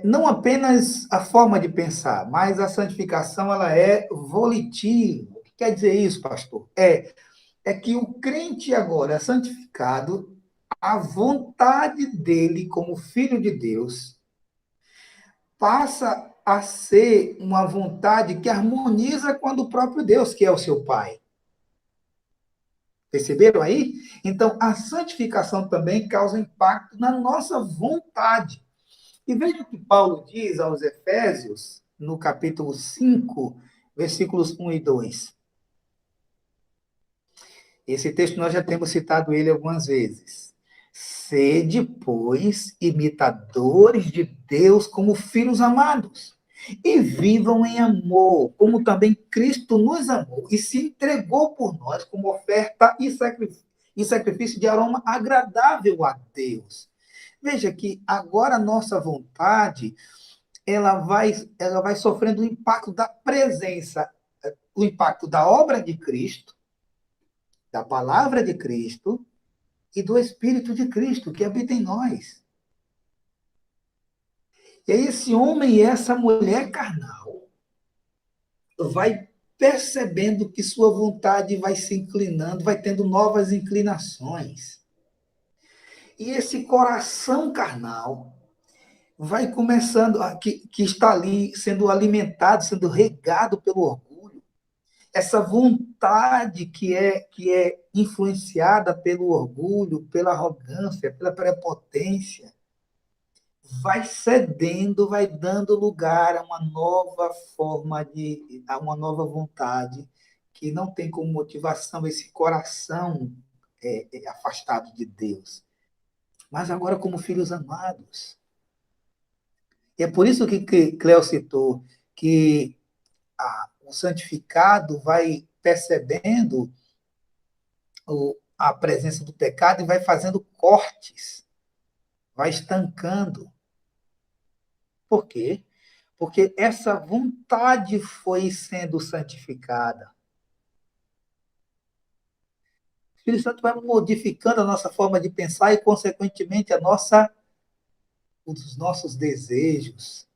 não apenas a forma de pensar, mas a santificação ela é volitiva. O que quer dizer isso, pastor? É que o crente agora é santificado, a vontade dele como filho de Deus passa a ser uma vontade que harmoniza com a do próprio Deus, que é o seu Pai. Perceberam aí? Então, a santificação também causa impacto na nossa vontade. E veja o que Paulo diz aos Efésios, no capítulo 5, versículos 1 e 2. Esse texto nós já temos citado ele algumas vezes. Sede, pois, imitadores de Deus como filhos amados, e vivam em amor, como também Cristo nos amou e se entregou por nós como oferta e sacrifício de aroma agradável a Deus. Veja que agora a nossa vontade, ela vai sofrendo o impacto da presença, o impacto da obra de Cristo, da palavra de Cristo e do Espírito de Cristo que habita em nós. E aí esse homem e essa mulher carnal vai percebendo que sua vontade vai se inclinando, vai tendo novas inclinações. E esse coração carnal vai começando, que está ali sendo alimentado, sendo regado pelo orgulho. Essa vontade que é influenciada pelo orgulho, pela arrogância, pela prepotência, vai cedendo, vai dando lugar a uma nova forma a uma nova vontade, que não tem como motivação esse coração afastado de Deus. Mas agora como filhos amados. E é por isso que Cléo citou que o santificado vai percebendo a presença do pecado e vai fazendo cortes, vai estancando. Por quê? Porque essa vontade foi sendo santificada. O Espírito Santo vai modificando a nossa forma de pensar e, consequentemente, os nossos desejos.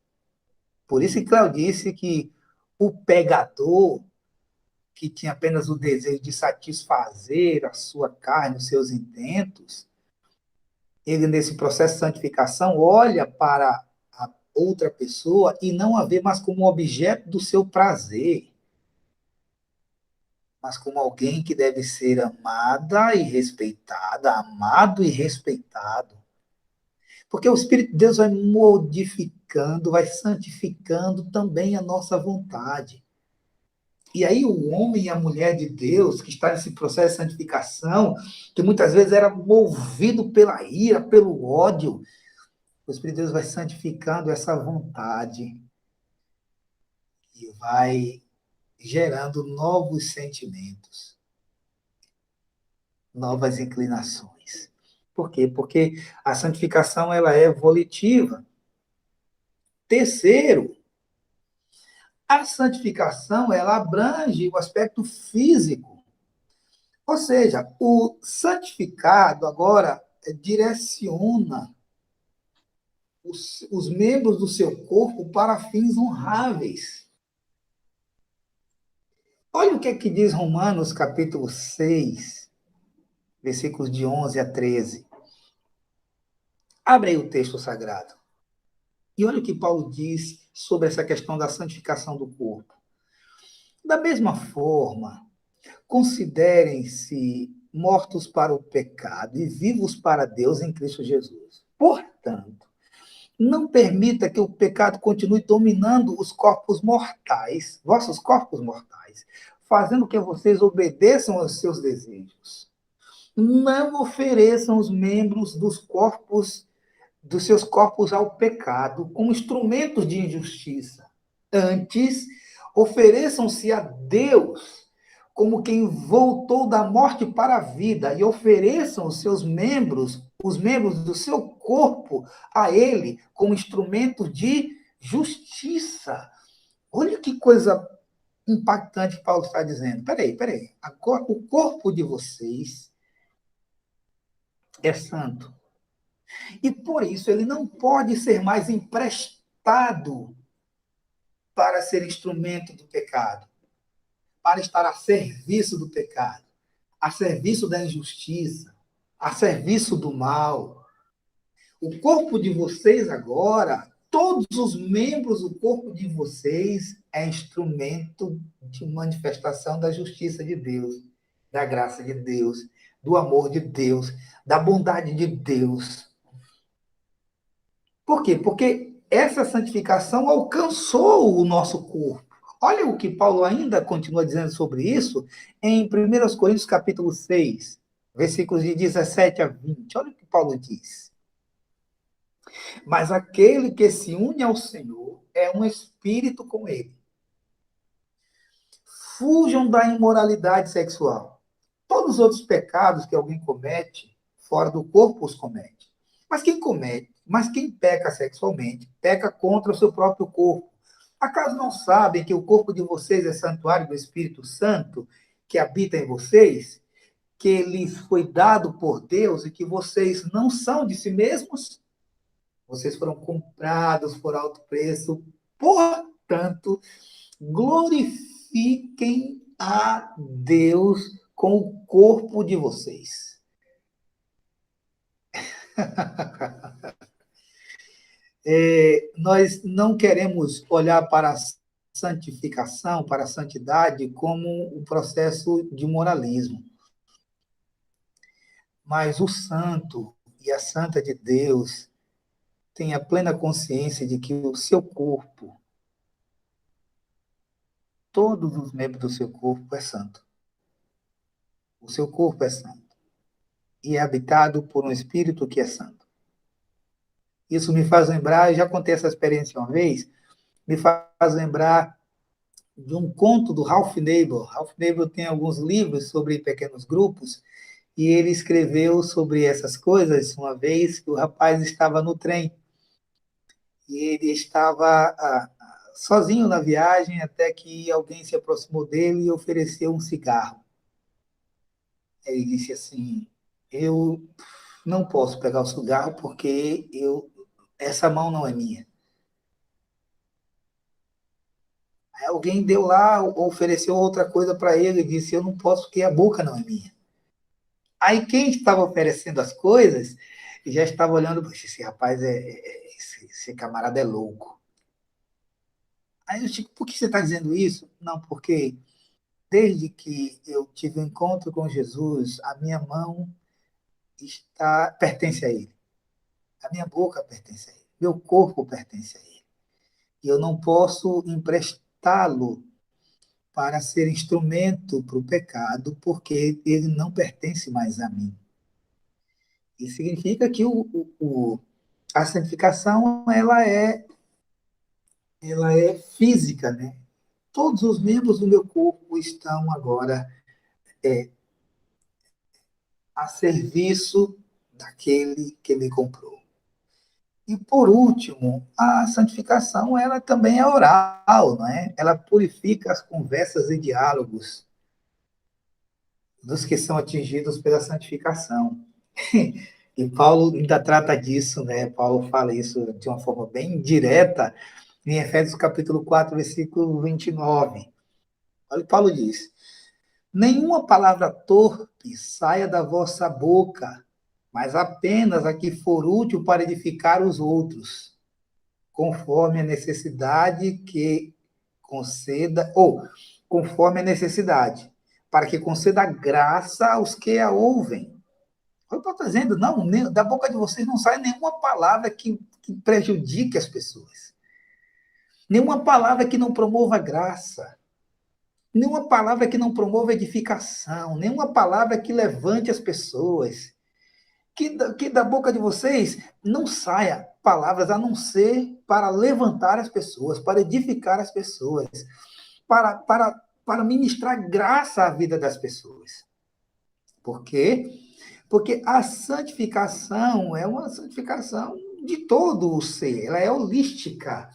Por isso que Cléo disse que o pegador, que tinha apenas o desejo de satisfazer a sua carne, os seus intentos, ele, nesse processo de santificação, olha para a outra pessoa e não a vê mais como objeto do seu prazer, mas como alguém que deve ser amada e respeitada, amado e respeitado. Porque o Espírito de Deus vai modificando, vai santificando também a nossa vontade. E aí o homem e a mulher de Deus, que está nesse processo de santificação, que muitas vezes era movido pela ira, pelo ódio, o Espírito de Deus vai santificando essa vontade e vai gerando novos sentimentos, novas inclinações. Por quê? Porque a santificação ela é volitiva. Terceiro, a santificação ela abrange o aspecto físico. Ou seja, o santificado agora direciona os membros do seu corpo para fins honráveis. Olha o que diz Romanos, capítulo 6, versículos de 11 a 13. Abre aí o texto sagrado. E olha o que Paulo diz sobre essa questão da santificação do corpo. Da mesma forma, considerem-se mortos para o pecado e vivos para Deus em Cristo Jesus. Portanto, não permita que o pecado continue dominando os corpos mortais, vossos corpos mortais, fazendo que vocês obedeçam aos seus desejos. Não ofereçam os membros dos seus corpos ao pecado como instrumentos de injustiça. Antes, ofereçam-se a Deus como quem voltou da morte para a vida e ofereçam os membros do seu corpo a Ele como instrumento de justiça. Olha que coisa impactante que Paulo está dizendo. Peraí. Agora, o corpo de vocês é santo. E por isso ele não pode ser mais emprestado para ser instrumento do pecado, para estar a serviço do pecado, a serviço da injustiça, a serviço do mal. O corpo de vocês agora, todos os membros do corpo de vocês é instrumento de manifestação da justiça de Deus, da graça de Deus, do amor de Deus, da bondade de Deus. Por quê? Porque essa santificação alcançou o nosso corpo. Olha o que Paulo ainda continua dizendo sobre isso em 1 Coríntios capítulo 6, versículos de 17 a 20. Olha o que Paulo diz. Mas aquele que se une ao Senhor é um espírito com ele. Fujam da imoralidade sexual. Todos os outros pecados que alguém comete, fora do corpo os comete. Mas quem peca sexualmente, peca contra o seu próprio corpo. Acaso não sabem que o corpo de vocês é santuário do Espírito Santo, que habita em vocês, que lhes foi dado por Deus e que vocês não são de si mesmos? Vocês foram comprados por alto preço, portanto, glorifiquem a Deus com o corpo de vocês. Nós não queremos olhar para a santificação, para a santidade, como um processo de moralismo. Mas o santo e a santa de Deus têm a plena consciência de que o seu corpo, todos os membros do seu corpo é santo. O seu corpo é santo. E é habitado por um espírito que é santo. Isso me faz lembrar, eu já contei essa experiência uma vez, me faz lembrar de um conto do Ralph Neighbor. Ralph Neighbor tem alguns livros sobre pequenos grupos, e ele escreveu sobre essas coisas uma vez que o rapaz estava no trem, e ele estava sozinho na viagem, até que alguém se aproximou dele e ofereceu um cigarro. Ele disse assim, eu não posso pegar o cigarro porque essa mão não é minha. Aí alguém deu lá, ofereceu outra coisa para ele e disse, eu não posso porque a boca não é minha. Aí quem estava oferecendo as coisas já estava olhando, esse rapaz, esse camarada é louco. Aí eu digo, por que você está dizendo isso? Não, porque desde que eu tive um encontro com Jesus, a minha mão pertence a ele. A minha boca pertence a ele. Meu corpo pertence a ele. E eu não posso emprestá-lo para ser instrumento para o pecado, porque ele não pertence mais a mim. Isso significa que a santificação ela é física, né? Todos os membros do meu corpo estão agora a serviço daquele que me comprou. E, por último, a santificação ela também é oral, não é? Ela purifica as conversas e diálogos dos que são atingidos pela santificação. E Paulo ainda trata disso, né? Paulo fala isso de uma forma bem direta em Efésios capítulo 4, versículo 29. Olha o que Paulo diz. Nenhuma palavra torpe saia da vossa boca, mas apenas a que for útil para edificar os outros, conforme a necessidade que conceda, ou conforme a necessidade, para que conceda graça aos que a ouvem. Eu estou dizendo, não, da boca de vocês não sai nenhuma palavra que prejudique as pessoas. Nenhuma palavra que não promova graça. Nenhuma palavra que não promova edificação. Nenhuma palavra que levante as pessoas. Que da boca de vocês não saia palavras a não ser para levantar as pessoas, para edificar as pessoas, para ministrar graça à vida das pessoas. Por quê? Porque a santificação é uma santificação de todo o ser, ela é holística.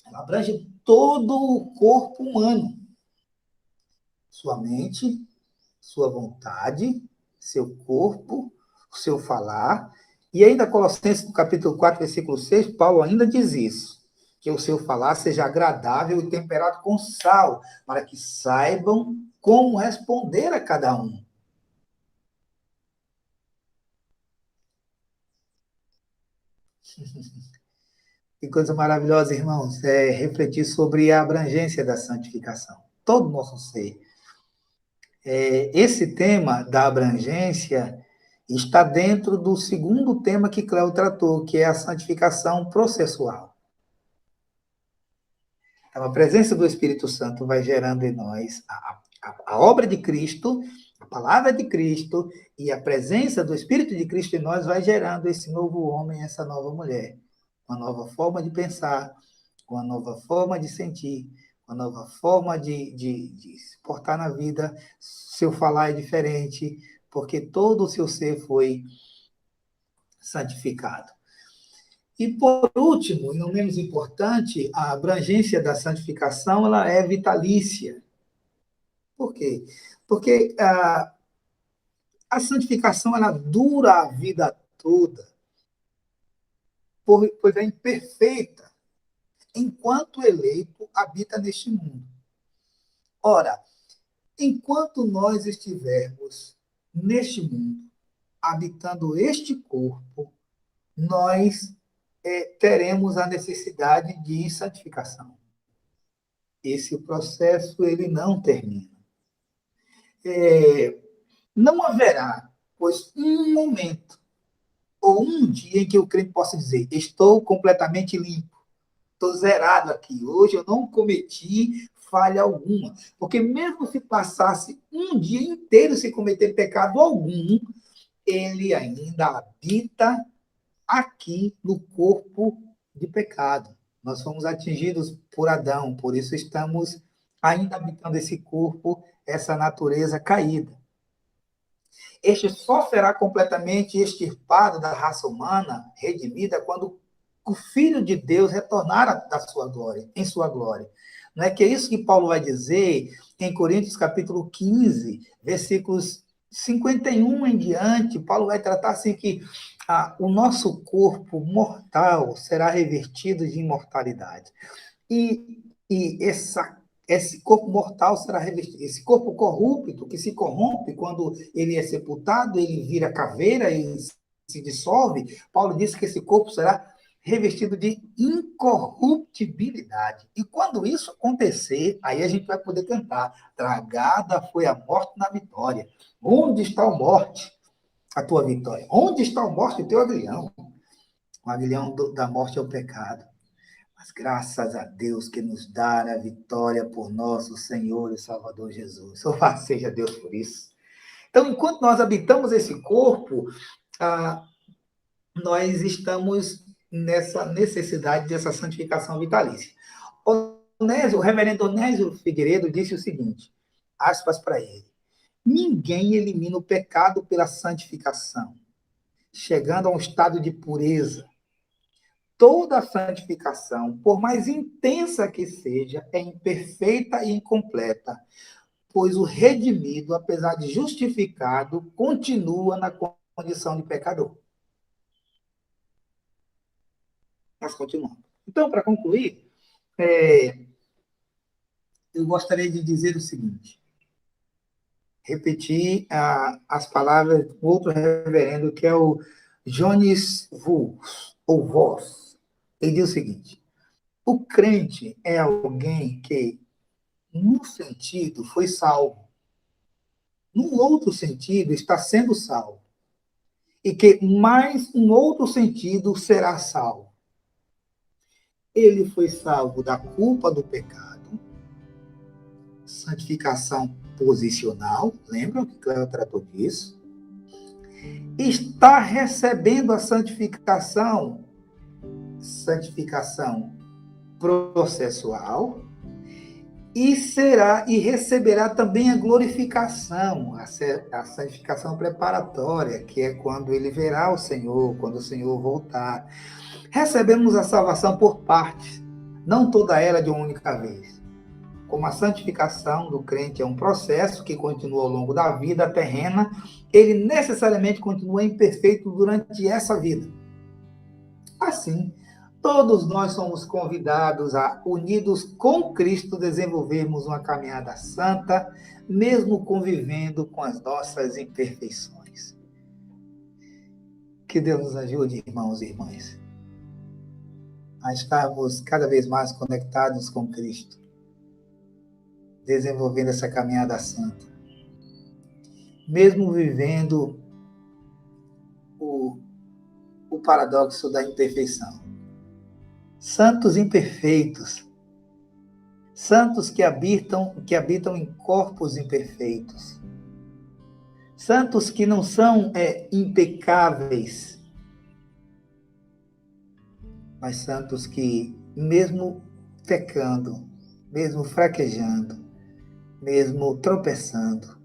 Ela abrange todo o corpo humano. Sua mente, sua vontade, seu corpo, o seu falar. E ainda Colossenses, no capítulo 4, versículo 6, Paulo ainda diz isso, que o seu falar seja agradável e temperado com sal, para que saibam como responder a cada um. Que coisa maravilhosa, irmãos, é refletir sobre a abrangência da santificação. Todo o nosso ser. Esse tema da abrangência está dentro do segundo tema que Cléo tratou, que é a santificação processual. Então, a presença do Espírito Santo vai gerando em nós a obra de Cristo, a palavra de Cristo, e a presença do Espírito de Cristo em nós vai gerando esse novo homem, essa nova mulher. Uma nova forma de pensar, uma nova forma de sentir, uma nova forma de se portar na vida. Seu falar é diferente, porque todo o seu ser foi santificado. E, por último, e não menos importante, a abrangência da santificação ela é vitalícia. Por quê? Porque a santificação ela dura a vida toda, pois é imperfeita, enquanto o eleito habita neste mundo. Ora, enquanto nós estivermos neste mundo, habitando este corpo, nós teremos a necessidade de santificação. Esse processo ele não termina. Não haverá, pois, um momento ou um dia em que o crente possa dizer: estou completamente limpo, estou zerado aqui, hoje eu não cometi falha alguma. Porque mesmo se passasse um dia inteiro sem cometer pecado algum, ele ainda habita aqui no corpo de pecado. Nós fomos atingidos por Adão, por isso estamos ainda habitando esse corpo, essa natureza caída. Este só será completamente extirpado da raça humana, redimida, quando o Filho de Deus retornar da sua glória, em sua glória. Não é que é isso que Paulo vai dizer em Coríntios capítulo 15, versículos 51 em diante. Paulo vai tratar assim que o nosso corpo mortal será revestido de imortalidade. E esse corpo mortal será revestido, esse corpo corrupto, que se corrompe quando ele é sepultado, ele vira caveira e se dissolve. Paulo diz que esse corpo será revestido de incorruptibilidade. E quando isso acontecer, aí a gente vai poder cantar: tragada foi a morte na vitória. Onde está a morte? A tua vitória. Onde está a morte? O teu aguilhão. O aguilhão da morte é o pecado. Mas graças a Deus que nos dá a vitória por nosso Senhor e Salvador Jesus. Louvado seja Deus por isso. Então, enquanto nós habitamos esse corpo, nós estamos nessa necessidade dessa santificação vitalícia. O reverendo Onésio Figueiredo disse o seguinte, aspas para ele: ninguém elimina o pecado pela santificação, chegando a um estado de pureza. Toda a santificação, por mais intensa que seja, é imperfeita e incompleta, pois o redimido, apesar de justificado, continua na condição de pecador. Nós continuamos. Então, para concluir, eu gostaria de dizer o seguinte: repetir as palavras do outro reverendo, que é o Jones Vos, ou Vos. Ele diz o seguinte: o crente é alguém que, num sentido, foi salvo, num outro sentido, está sendo salvo, e que, mais um outro sentido, será salvo. Ele foi salvo da culpa do pecado, santificação posicional, lembram que Cléo tratou disso? Está recebendo a santificação processual, e receberá também a glorificação, a santificação preparatória, que é quando ele verá o Senhor, quando o Senhor voltar. Recebemos a salvação por partes, não toda ela de uma única vez. Como a santificação do crente é um processo que continua ao longo da vida terrena, ele necessariamente continua imperfeito durante essa vida. Assim, todos nós somos convidados a, unidos com Cristo, desenvolvermos uma caminhada santa, mesmo convivendo com as nossas imperfeições. Que Deus nos ajude, irmãos e irmãs, a estarmos cada vez mais conectados com Cristo, desenvolvendo essa caminhada santa, mesmo vivendo o paradoxo da imperfeição. Santos imperfeitos, santos que habitam em corpos imperfeitos, santos que não são impecáveis, mas santos que, mesmo pecando, mesmo fraquejando, mesmo tropeçando,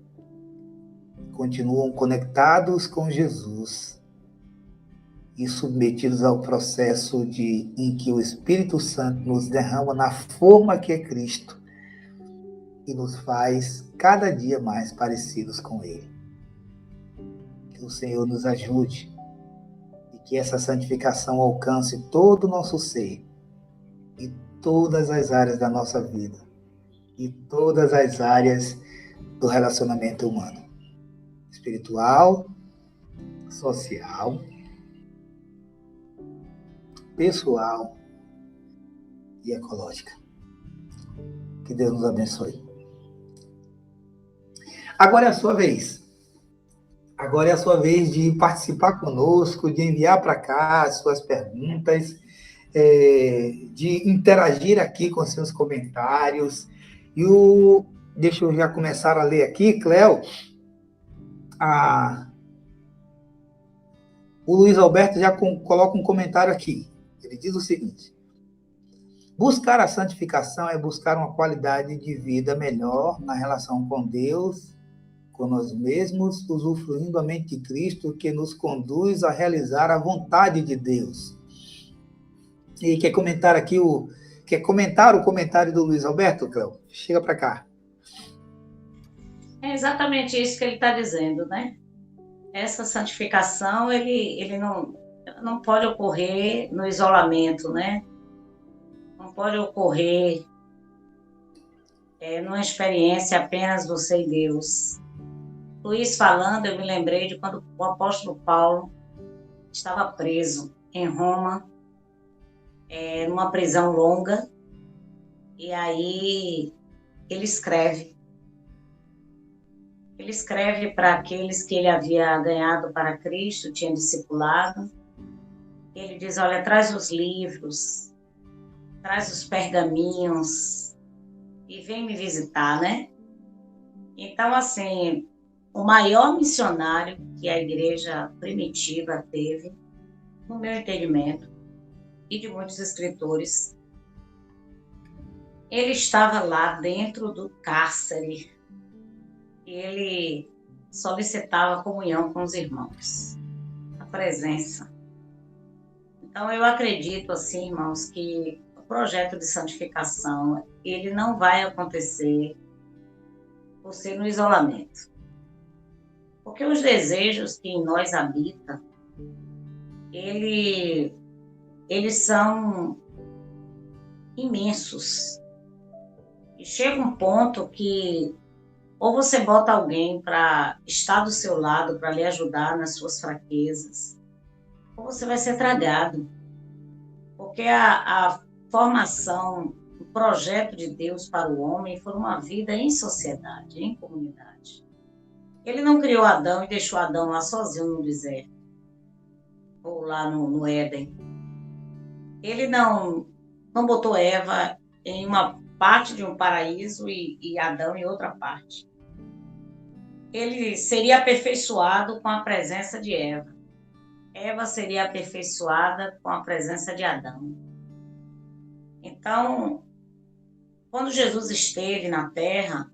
continuam conectados com Jesus e submetidos ao processo em que o Espírito Santo nos derrama na forma que é Cristo e nos faz cada dia mais parecidos com Ele. Que o Senhor nos ajude e que essa santificação alcance todo o nosso ser e todas as áreas da nossa vida e todas as áreas do relacionamento humano, espiritual, social, pessoal e ecológica. Que Deus nos abençoe. Agora é a sua vez. Agora é a sua vez de participar conosco, de enviar para cá as suas perguntas, de interagir aqui com seus comentários. Deixa eu já começar a ler aqui, Cléo. O Luiz Alberto já coloca um comentário aqui. Ele diz o seguinte: buscar a santificação é buscar uma qualidade de vida melhor na relação com Deus, com nós mesmos, usufruindo a mente de Cristo, que nos conduz a realizar a vontade de Deus. E quer comentar o comentário do Luiz Alberto, Cléo? Chega para cá. É exatamente isso que ele está dizendo, né? Essa santificação, ele não pode ocorrer no isolamento, né? Não pode ocorrer numa experiência apenas você e Deus. Luiz falando, eu me lembrei de quando o apóstolo Paulo estava preso em Roma, numa prisão longa, e aí ele escreve para aqueles que ele havia ganhado para Cristo, tinha discipulado. Ele diz, olha, traz os livros, traz os pergaminhos e vem me visitar, né? Então, assim, o maior missionário que a igreja primitiva teve, no meu entendimento, e de muitos escritores, ele estava lá dentro do cárcere, e ele solicitava comunhão com os irmãos, a presença. Então, eu acredito, assim, irmãos, que o projeto de santificação, ele não vai acontecer por ser no isolamento. Porque os desejos que em nós habitam, eles são imensos. E chega um ponto que Ou você bota alguém para estar do seu lado, para lhe ajudar nas suas fraquezas, ou você vai ser tragado. Porque a formação, o projeto de Deus para o homem foi uma vida em sociedade, em comunidade. Ele não criou Adão e deixou Adão lá sozinho no deserto, ou lá no Éden. Ele não botou Eva em uma parte de um paraíso e Adão em outra parte. Ele seria aperfeiçoado com a presença de Eva. Eva seria aperfeiçoada com a presença de Adão. Então, quando Jesus esteve na Terra,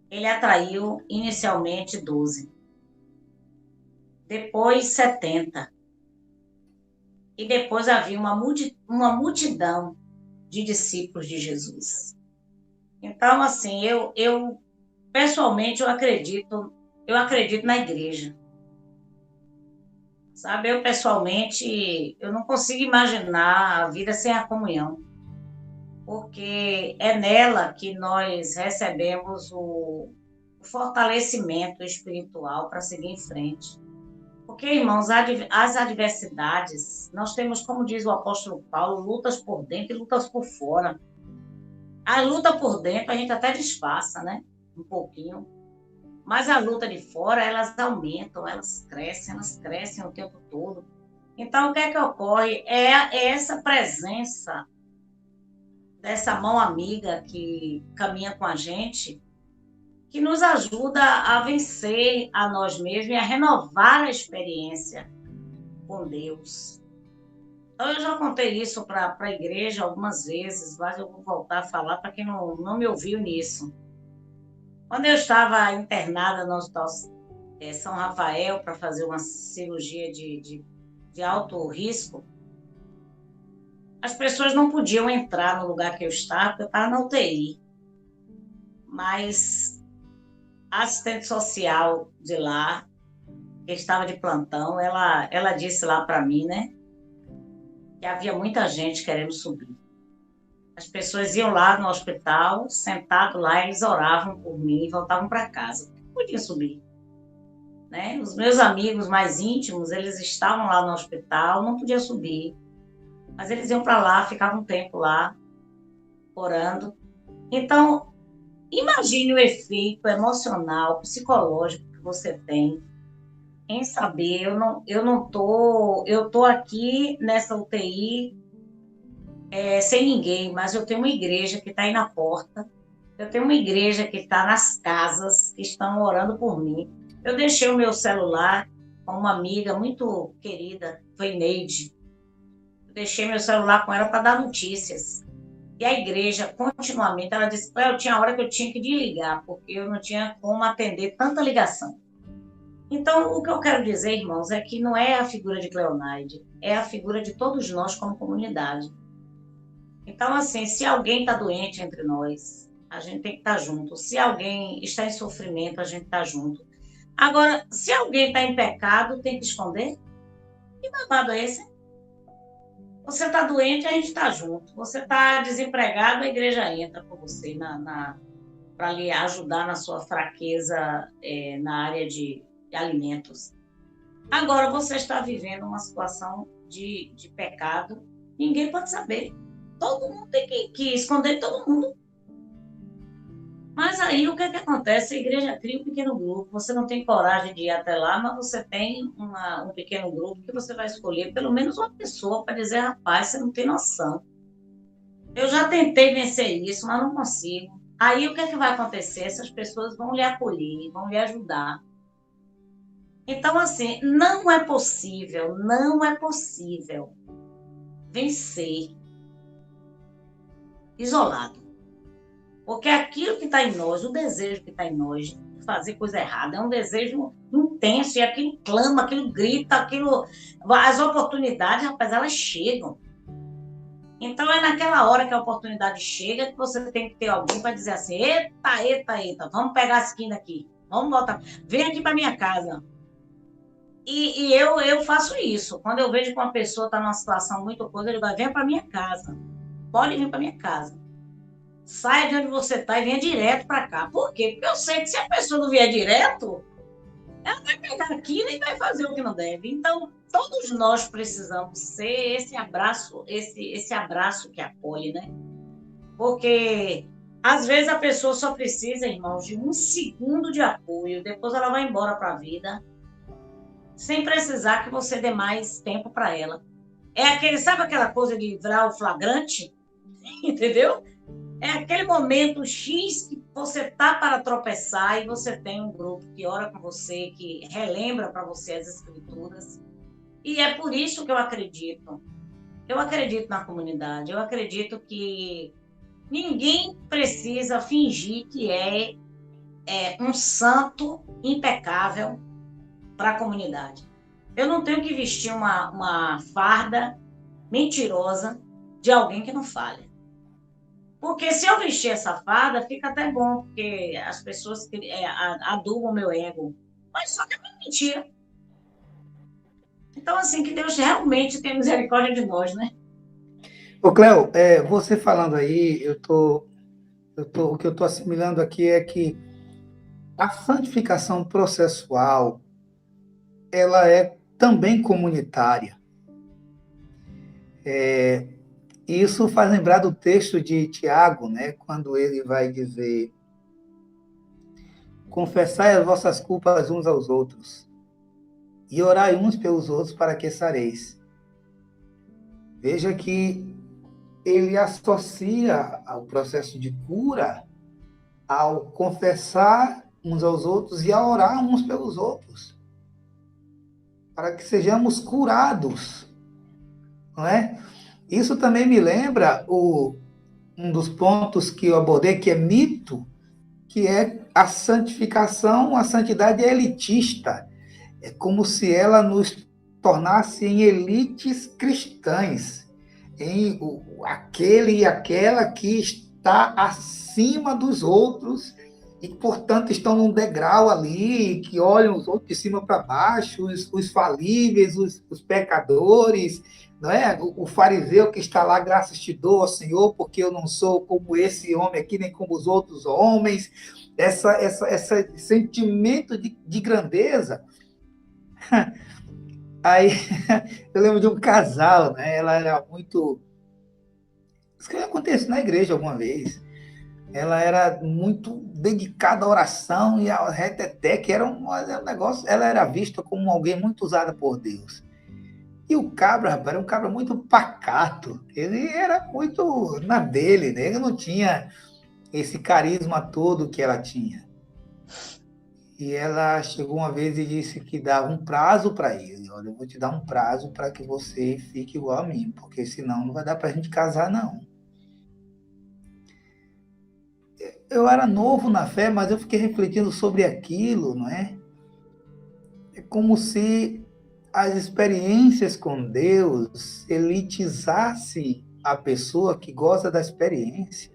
ele atraiu inicialmente 12, depois 70, e depois havia uma multidão de discípulos de Jesus. Então, assim, eu pessoalmente, eu acredito na igreja. Sabe, eu pessoalmente, eu não consigo imaginar a vida sem a comunhão, porque é nela que nós recebemos o fortalecimento espiritual para seguir em frente. Porque, irmãos, as adversidades, nós temos, como diz o apóstolo Paulo, lutas por dentro e lutas por fora. A luta por dentro a gente até disfarça, né? Um pouquinho. Mas a luta de fora, elas aumentam, elas crescem o tempo todo. Então, o que é que ocorre? É essa presença dessa mão amiga que caminha com a gente, que nos ajuda a vencer a nós mesmos e a renovar a experiência com Deus. Então, eu já contei isso para a igreja algumas vezes, mas eu vou voltar a falar para quem não me ouviu nisso. Quando eu estava internada no Hospital São Rafael para fazer uma cirurgia de alto risco, as pessoas não podiam entrar no lugar que eu estava, porque eu estava na UTI. Mas a assistente social de lá, que estava de plantão, ela disse lá para mim, né, que havia muita gente querendo subir. As pessoas iam lá no hospital, sentado lá, eles oravam por mim e voltavam para casa. Não podiam subir. Né? Os meus amigos mais íntimos, eles estavam lá no hospital, não podiam subir. Mas eles iam para lá, ficavam um tempo lá, orando. Então, imagine o efeito emocional, psicológico que você tem em saber, eu tô aqui nessa UTI sem ninguém, mas eu tenho uma igreja que está aí na porta, eu tenho uma igreja que está nas casas, que estão orando por mim. Eu deixei o meu celular com uma amiga muito querida, foi Neide. Eu deixei meu celular com ela para dar notícias. E a igreja, continuamente, ela disse que eu tinha hora que eu tinha que desligar, porque eu não tinha como atender tanta ligação. Então, o que eu quero dizer, irmãos, é que não é a figura de Cleonaide, é a figura de todos nós como comunidade. Então, assim, se alguém está doente entre nós, a gente tem que estar junto. Se alguém está em sofrimento, a gente está junto. Agora, se alguém está em pecado, tem que esconder? Que babado é esse? Você está doente, a gente está junto. Você está desempregado, a igreja entra com você para lhe ajudar na sua fraqueza na área de alimentos. Agora, você está vivendo uma situação de pecado, ninguém pode saber. Todo mundo tem que esconder todo mundo. Mas aí o que acontece? A igreja cria um pequeno grupo, você não tem coragem de ir até lá, mas você tem um pequeno grupo que você vai escolher pelo menos uma pessoa para dizer, rapaz, você não tem noção. Eu já tentei vencer isso, mas não consigo. Aí o que vai acontecer? Essas pessoas vão lhe acolher, vão lhe ajudar. Então, assim, não é possível vencer isolado. Porque aquilo que está em nós, o desejo que está em nós de fazer coisa errada, é um desejo intenso, e aquilo clama, aquilo grita, as oportunidades, rapaz, elas chegam. Então é naquela hora que a oportunidade chega que você tem que ter alguém para dizer assim, eita, vamos pegar a esquina aqui, vamos voltar, vem aqui para minha casa. E eu faço isso. Quando eu vejo que uma pessoa está numa situação muito coisa, eu digo, vem para minha casa, pode vir para minha casa. saia de onde você está e venha direto para cá. Por quê? Porque eu sei que se a pessoa não vier direto, ela vai pegar aquilo e vai fazer o que não deve. Então, todos nós precisamos ser esse abraço que acolhe, né? Porque às vezes a pessoa só precisa, irmãos, de um segundo de apoio, depois ela vai embora para a vida, sem precisar que você dê mais tempo para ela. Sabe aquela coisa de livrar o flagrante? Entendeu? É aquele momento X que você tá para tropeçar e você tem um grupo que ora com você, que relembra para você as escrituras. E é por isso que eu acredito. Eu acredito na comunidade. Eu acredito que ninguém precisa fingir que é um santo impecável para a comunidade. Eu não tenho que vestir uma farda mentirosa de alguém que não falha. Porque se eu vestir essa farda, fica até bom, porque as pessoas adubam o meu ego. Mas só que é uma mentira. Então, assim, que Deus realmente tenha misericórdia de nós, né? Ô, Cléo, você falando aí, o que eu estou assimilando aqui é que a santificação processual, ela é também comunitária. Isso faz lembrar do texto de Tiago, né, quando ele vai dizer: confessai as vossas culpas uns aos outros e orai uns pelos outros para que sareis. Veja que ele associa ao processo de cura ao confessar uns aos outros e a orar uns pelos outros, para que sejamos curados, não é? Isso também me lembra um dos pontos que eu abordei, que é mito, que é a santificação, a santidade é elitista. É como se ela nos tornasse em elites cristãs, em aquele e aquela que está acima dos outros e que, portanto, estão num degrau ali, que olham os outros de cima para baixo, os falíveis, os pecadores, não é? O fariseu que está lá, graças te dou, ó Senhor, porque eu não sou como esse homem aqui, nem como os outros homens. Esse sentimento de grandeza. Aí, eu lembro de um casal, né? Ela era muito... Isso que aconteceu na igreja alguma vez. Ela era muito dedicada à oração e ao reteté, que era um negócio... Ela era vista como alguém muito usada por Deus. E o cabra, rapaz, era um cabra muito pacato. Ele era muito na dele, né? Ele não tinha esse carisma todo que ela tinha. E ela chegou uma vez e disse que dava um prazo para ele. Olha, eu vou te dar um prazo para que você fique igual a mim, porque senão não vai dar para a gente casar, não. Eu era novo na fé, mas eu fiquei refletindo sobre aquilo, não é? É como se as experiências com Deus elitizassem a pessoa que gosta da experiência.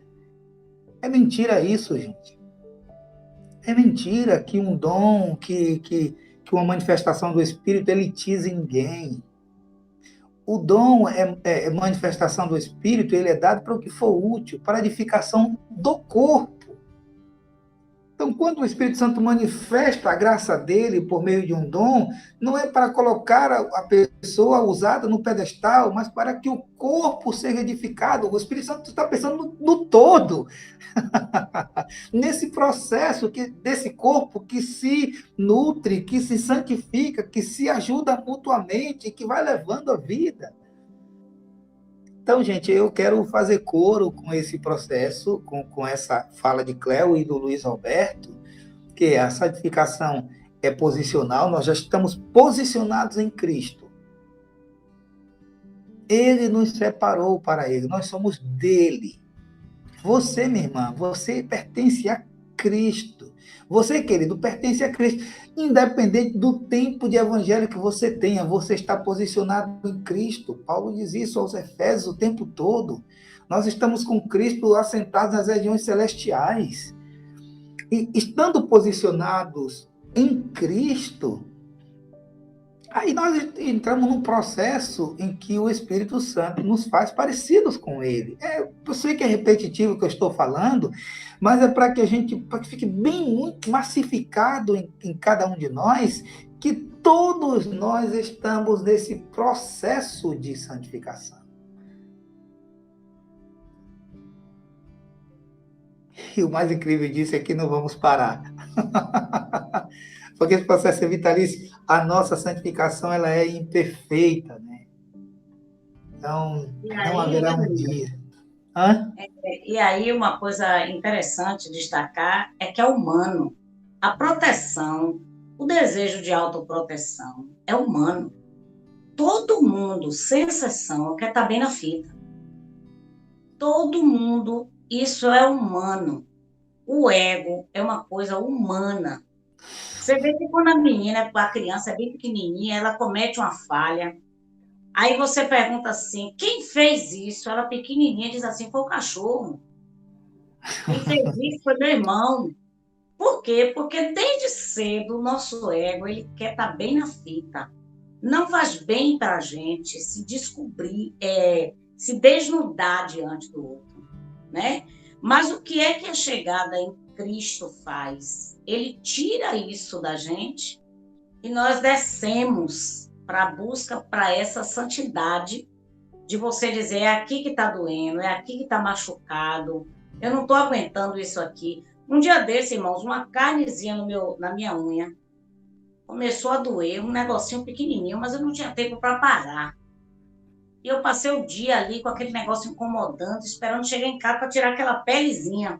É mentira isso, gente. É mentira que um dom, que uma manifestação do Espírito elitize ninguém. O dom é manifestação do Espírito, ele é dado para o que for útil, para a edificação do corpo. Então, quando o Espírito Santo manifesta a graça dele por meio de um dom, não é para colocar a pessoa usada no pedestal, mas para que o corpo seja edificado. O Espírito Santo está pensando no todo. Nesse processo desse corpo que se nutre, que se santifica, que se ajuda mutuamente, que vai levando a vida. Então, gente, eu quero fazer coro com esse processo, com essa fala de Cléo e do Luiz Alberto, que a santificação é posicional, nós já estamos posicionados em Cristo. Ele nos separou para ele, nós somos dele. Você, minha irmã, você pertence a Cristo. Você, querido, pertence a Cristo. Independente do tempo de evangelho que você tenha, você está posicionado em Cristo. Paulo diz isso aos Efésios o tempo todo. Nós estamos com Cristo assentados nas regiões celestiais. E estando posicionados em Cristo, Aí nós entramos num processo em que o Espírito Santo nos faz parecidos com ele. Eu sei que é repetitivo o que eu estou falando, mas é para que a gente para que fique bem muito massificado em cada um de nós, que todos nós estamos nesse processo de santificação. E o mais incrível disso é que não vamos parar. Porque esse processo é vitalício. A nossa santificação ela é imperfeita, né? Então, E não aí, haverá um dia. Hã? e aí, uma coisa interessante destacar é que é humano. A proteção, o desejo de autoproteção é humano. Todo mundo, sem exceção, quer estar bem na fita. Todo mundo, isso é humano. O ego é uma coisa humana. Você vê que quando a criança é bem pequenininha, ela comete uma falha. Aí você pergunta assim, quem fez isso? Ela pequenininha diz assim, foi o cachorro. Quem fez isso foi meu irmão. Por quê? Porque desde cedo o nosso ego ele quer estar bem na fita. Não faz bem para a gente se descobrir, se desnudar diante do outro, né? Mas o que é que a chegada em Cristo faz? Ele tira isso da gente e nós descemos para a busca para essa santidade de você dizer, é aqui que está doendo, é aqui que está machucado, eu não estou aguentando isso aqui. Um dia desse, irmãos, uma carnezinha na minha unha começou a doer, um negocinho pequenininho, mas eu não tinha tempo para parar. E eu passei o dia ali com aquele negócio incomodando, esperando chegar em casa para tirar aquela pelezinha.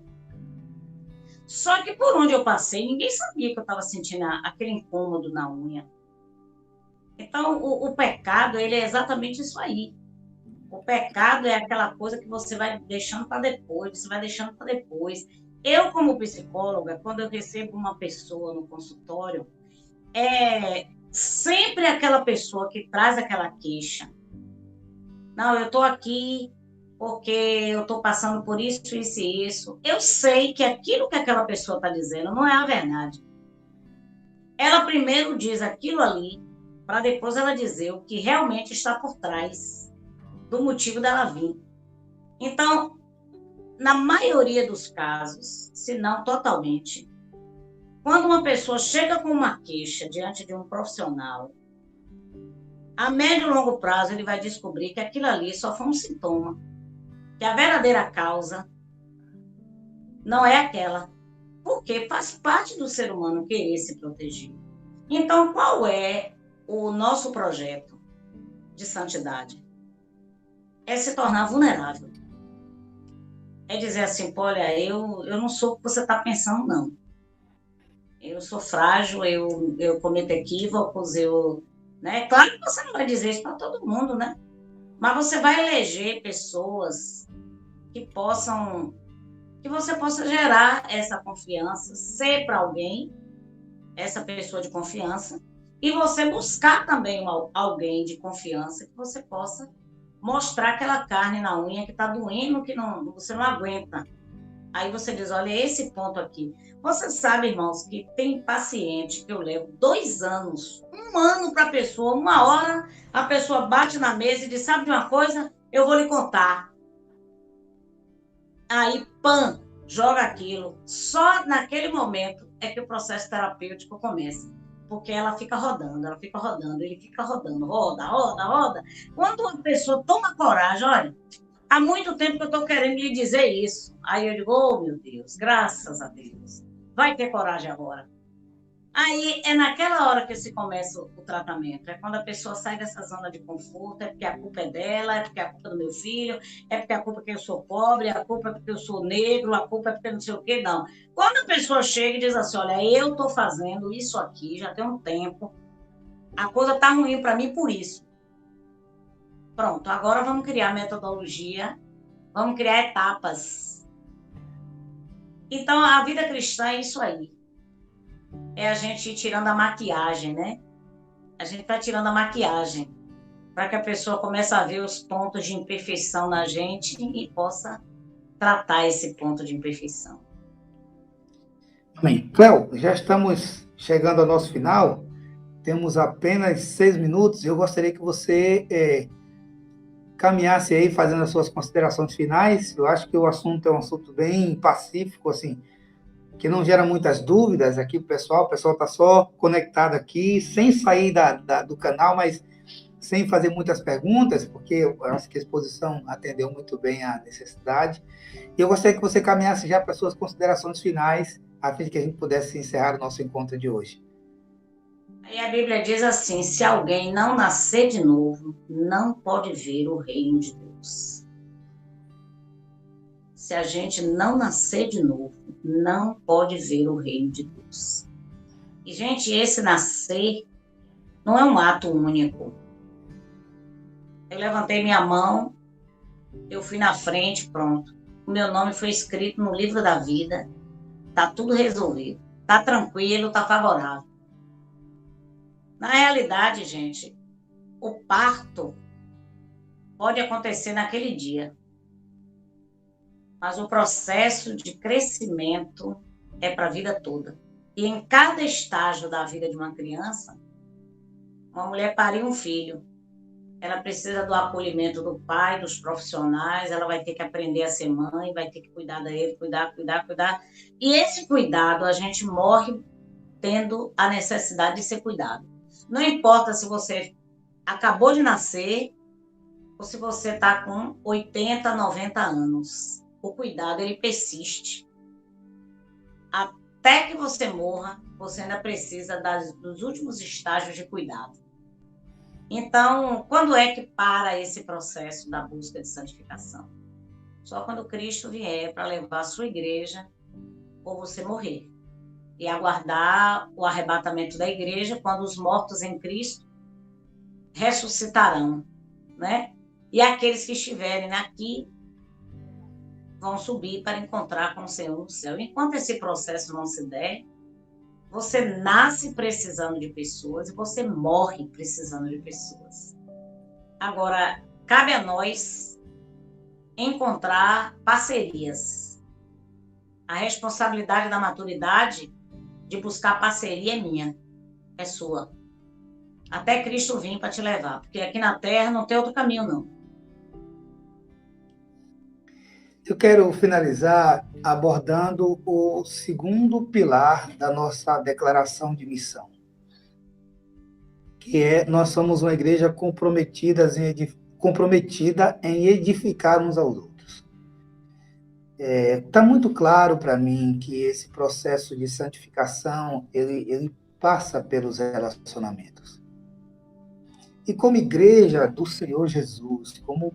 Só que por onde eu passei, ninguém sabia que eu estava sentindo aquele incômodo na unha. Então, o pecado, ele é exatamente isso aí. O pecado é aquela coisa que você vai deixando para depois, você vai deixando para depois. Eu, como psicóloga, quando eu recebo uma pessoa no consultório, é sempre aquela pessoa que traz aquela queixa. Não, eu estou aqui porque eu estou passando por isso, isso e isso. Eu sei que aquilo que aquela pessoa está dizendo não é a verdade. Ela primeiro diz aquilo ali, para depois ela dizer o que realmente está por trás do motivo dela vir. Então, na maioria dos casos, se não totalmente, quando uma pessoa chega com uma queixa diante de um profissional, a médio e longo prazo ele vai descobrir que aquilo ali só foi um sintoma, que a verdadeira causa não é aquela, porque faz parte do ser humano querer se proteger. Então, qual é o nosso projeto de santidade? É se tornar vulnerável. É dizer assim, olha, eu não sou o que você está pensando, não. Eu sou frágil, eu cometo equívocos, né? Claro que você não vai dizer isso para todo mundo, né? Mas você vai eleger pessoas que você possa gerar essa confiança, ser para alguém essa pessoa de confiança, e você buscar também alguém de confiança que você possa mostrar aquela carne na unha que está doendo, que você não aguenta. Aí você diz, olha, esse ponto aqui. Você sabe, irmãos, que tem paciente que eu levo 2 anos, 1 ano para a pessoa, 1 hora, a pessoa bate na mesa e diz, sabe de uma coisa? Eu vou lhe contar. Aí, pã, joga aquilo. Só naquele momento é que o processo terapêutico começa. Porque ela fica rodando, ele fica rodando, roda, roda, roda. Quando uma pessoa toma coragem, olha, há muito tempo que eu estou querendo lhe dizer isso. Aí eu digo, oh, meu Deus, graças a Deus. Vai ter coragem agora. Aí é naquela hora que se começa o tratamento. É quando a pessoa sai dessa zona de conforto, é porque a culpa é dela, é porque a culpa é do meu filho, é porque a culpa é que eu sou pobre, a culpa é porque eu sou negro, a culpa é porque não sei o quê, não. Quando a pessoa chega e diz assim, olha, eu estou fazendo isso aqui já tem um tempo, a coisa está ruim para mim por isso. Pronto, agora vamos criar metodologia, vamos criar etapas. Então, a vida cristã é isso aí. É a gente ir tirando a maquiagem, né? A gente está tirando a maquiagem para que a pessoa comece a ver os pontos de imperfeição na gente e possa tratar esse ponto de imperfeição. Amém. Cléo, já estamos chegando ao nosso final. temos apenas 6 minutos. Eu gostaria que você caminhasse aí fazendo as suas considerações finais. Eu acho que o assunto é um assunto bem pacífico, assim, que não gera muitas dúvidas aqui o pessoal está só conectado aqui, sem sair do canal, mas sem fazer muitas perguntas, porque eu acho que a exposição atendeu muito bem à necessidade. E eu gostaria que você caminhasse já para as suas considerações finais, a fim de que a gente pudesse encerrar o nosso encontro de hoje. Aí a Bíblia diz assim: se alguém não nascer de novo, não pode ver o reino de Deus. Se a gente não nascer de novo, não pode ver o reino de Deus. E, gente, esse nascer não é um ato único. Eu levantei minha mão, eu fui na frente, pronto. O meu nome foi escrito no livro da vida. Tá tudo resolvido. Tá tranquilo, tá favorável. Na realidade, gente, o parto pode acontecer naquele dia. Mas o processo de crescimento é para a vida toda. E em cada estágio da vida de uma criança, uma mulher pariu um filho. Ela precisa do acolhimento do pai, dos profissionais, ela vai ter que aprender a ser mãe, vai ter que cuidar dele, cuidar. E esse cuidado, a gente morre tendo a necessidade de ser cuidado. Não importa se você acabou de nascer ou se você está com 80, 90 anos. O cuidado, ele persiste. Até que você morra, você ainda precisa dos últimos estágios de cuidado. Então, quando é que para esse processo da busca de santificação? Só quando Cristo vier para levar a sua igreja ou você morrer. E aguardar o arrebatamento da igreja, quando os mortos em Cristo ressuscitarão, né? E aqueles que estiverem aqui vão subir para encontrar com o Senhor no céu. Enquanto esse processo não se der, você nasce precisando de pessoas e você morre precisando de pessoas. Agora, cabe a nós encontrar parcerias. A responsabilidade da maturidade de buscar parceria é minha, é sua. Até Cristo vir para te levar, porque aqui na Terra não tem outro caminho, não. Eu quero finalizar abordando o segundo pilar da nossa declaração de missão, que é: nós somos uma igreja comprometida em edificar uns aos outros. Está muito claro para mim que esse processo de santificação, ele passa pelos relacionamentos. E como igreja do Senhor Jesus, como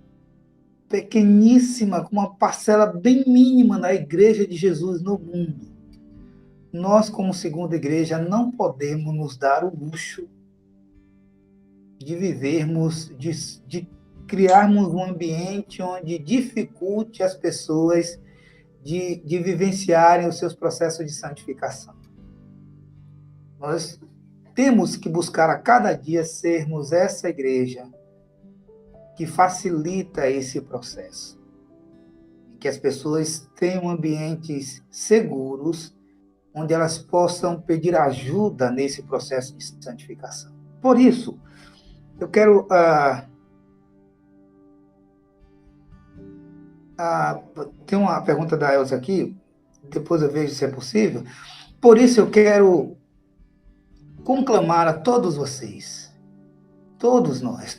pequeníssima, com uma parcela bem mínima na igreja de Jesus no mundo, nós, como segunda igreja, não podemos nos dar o luxo de vivermos, de criarmos um ambiente onde dificulte as pessoas de vivenciarem os seus processos de santificação. Nós temos que buscar a cada dia sermos essa igreja que facilita esse processo. Que as pessoas tenham ambientes seguros, onde elas possam pedir ajuda nesse processo de santificação. Por isso, eu quero... tem uma pergunta da Elza aqui, depois eu vejo se é possível. Por isso eu quero conclamar a todos vocês, todos nós.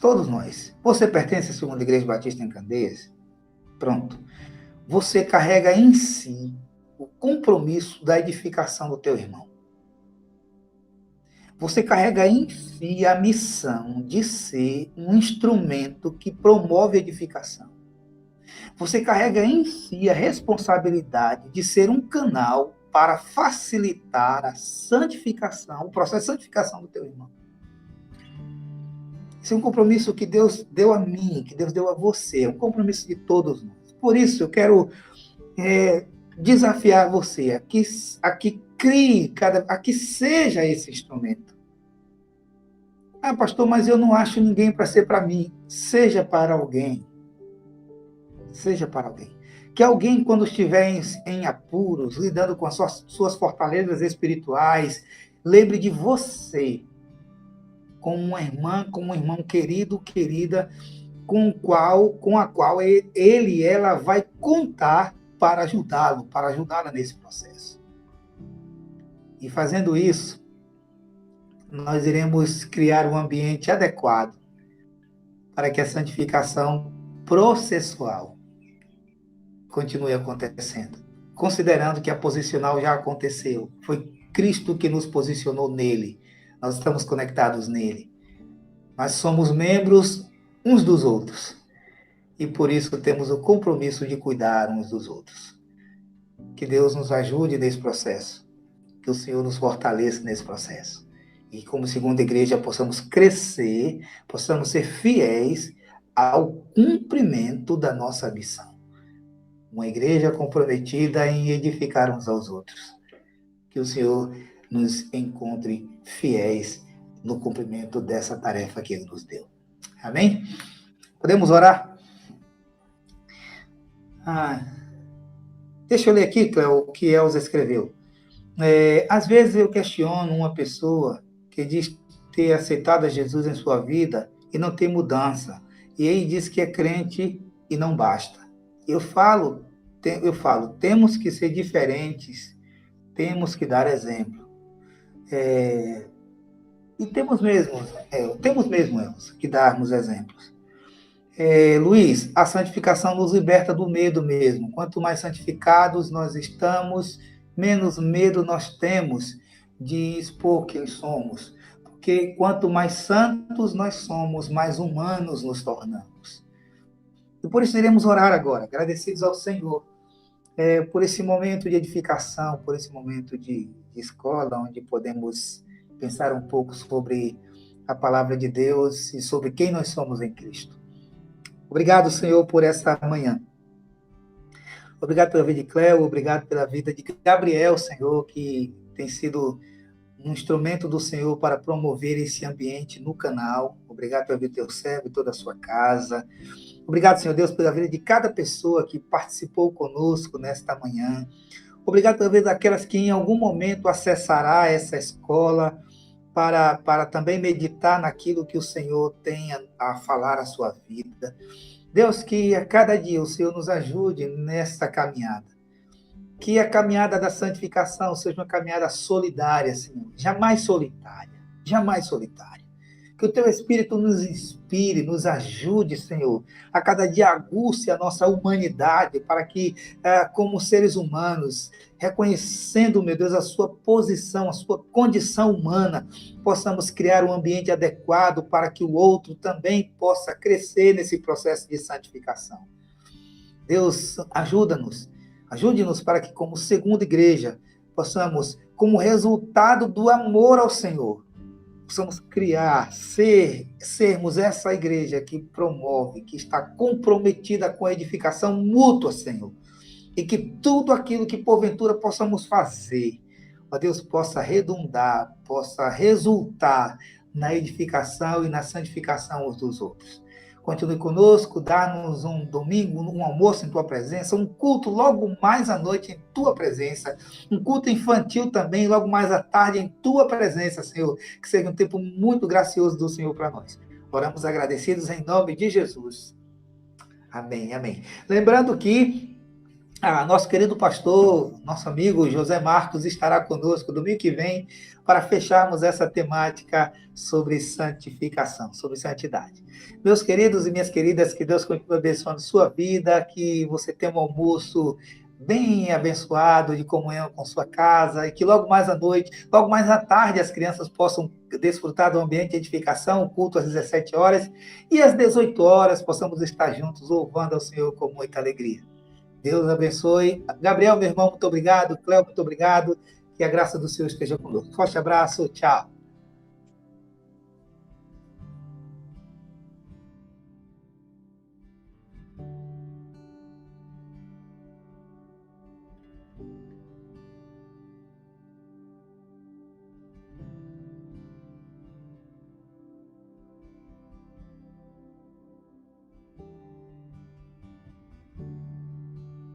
Você pertence à Segunda Igreja Batista em Candeias? Pronto. Você carrega em si o compromisso da edificação do teu irmão. Você carrega em si a missão de ser um instrumento que promove a edificação. Você carrega em si a responsabilidade de ser um canal para facilitar a santificação, o processo de santificação do teu irmão. Esse é um compromisso que Deus deu a mim, que Deus deu a você, é um compromisso de todos nós. Por isso, eu quero desafiar você a que crie, a que seja esse instrumento. Ah, pastor, mas eu não acho ninguém para ser para mim. Seja para alguém. Seja para alguém. Que alguém, quando estiver em apuros, lidando com as suas fortalezas espirituais, lembre de você. como uma irmã, como um irmão querido, querida, com a qual ele e ela vai contar para ajudá-lo, para ajudá-la nesse processo. E fazendo isso, nós iremos criar um ambiente adequado para que a santificação processual continue acontecendo, considerando que a posicional já aconteceu. Foi Cristo que nos posicionou nele. Nós estamos conectados nele. Nós somos membros uns dos outros. E por isso temos o compromisso de cuidar uns dos outros. Que Deus nos ajude nesse processo. Que o Senhor nos fortaleça nesse processo. E como segunda igreja possamos crescer, possamos ser fiéis ao cumprimento da nossa missão. Uma igreja comprometida em edificar uns aos outros. Que o Senhor nos encontre fiéis no cumprimento dessa tarefa que Ele nos deu. Amém? Podemos orar? Deixa eu ler aqui, Cléo, o que Elza escreveu. Às vezes eu questiono uma pessoa que diz ter aceitado a Jesus em sua vida e não tem mudança. E aí diz que é crente e não basta. Eu falo, temos que ser diferentes, temos que dar exemplo. E temos mesmo, Elza, que darmos exemplos. Luiz, a santificação nos liberta do medo mesmo. Quanto mais santificados nós estamos, menos medo nós temos de expor quem somos. Porque quanto mais santos nós somos, mais humanos nos tornamos. E por isso iremos orar agora, agradecidos ao Senhor, por esse momento de edificação, por esse momento de escola, onde podemos pensar um pouco sobre a palavra de Deus e sobre quem nós somos em Cristo. Obrigado, Senhor, por essa manhã. Obrigado pela vida de Cléo, obrigado pela vida de Gabriel, Senhor, que tem sido um instrumento do Senhor para promover esse ambiente no canal. Obrigado pela vida do teu servo e toda a sua casa. Obrigado, Senhor Deus, pela vida de cada pessoa que participou conosco nesta manhã. Obrigado pela vida daquelas que em algum momento acessará essa escola para também meditar naquilo que o Senhor tem a falar à sua vida. Deus, que a cada dia o Senhor nos ajude nessa caminhada. Que a caminhada da santificação seja uma caminhada solidária, Senhor. Jamais solitária. Jamais solitária. Que o Teu Espírito nos inspire, nos ajude, Senhor, a cada dia aguce a nossa humanidade, para que, como seres humanos, reconhecendo, meu Deus, a sua posição, a sua condição humana, possamos criar um ambiente adequado para que o outro também possa crescer nesse processo de santificação. Deus, ajuda-nos. Ajude-nos para que, como segunda igreja, possamos, como resultado do amor ao Senhor, possamos criar, sermos essa igreja que promove, que está comprometida com a edificação mútua, Senhor. E que tudo aquilo que porventura possamos fazer, ó Deus, possa redundar, possa resultar na edificação e na santificação uns dos outros. Continue conosco, dá-nos um domingo, um almoço em Tua presença, um culto logo mais à noite em Tua presença, um culto infantil também, logo mais à tarde em Tua presença, Senhor, que seja um tempo muito gracioso do Senhor para nós. Oramos agradecidos em nome de Jesus. Amém, amém. Lembrando que nosso querido pastor, nosso amigo José Marcos estará conosco domingo que vem para fecharmos essa temática sobre santificação, sobre santidade. Meus queridos e minhas queridas, que Deus continue abençoando sua vida, que você tenha um almoço bem abençoado de comunhão com sua casa, e que logo mais à noite, logo mais à tarde, as crianças possam desfrutar do ambiente de edificação, o culto às 17 horas, e às 18 horas possamos estar juntos louvando ao Senhor com muita alegria. Deus abençoe. Gabriel, meu irmão, muito obrigado. Cléo, muito obrigado. Que a graça do Senhor esteja conosco. Forte abraço. Tchau.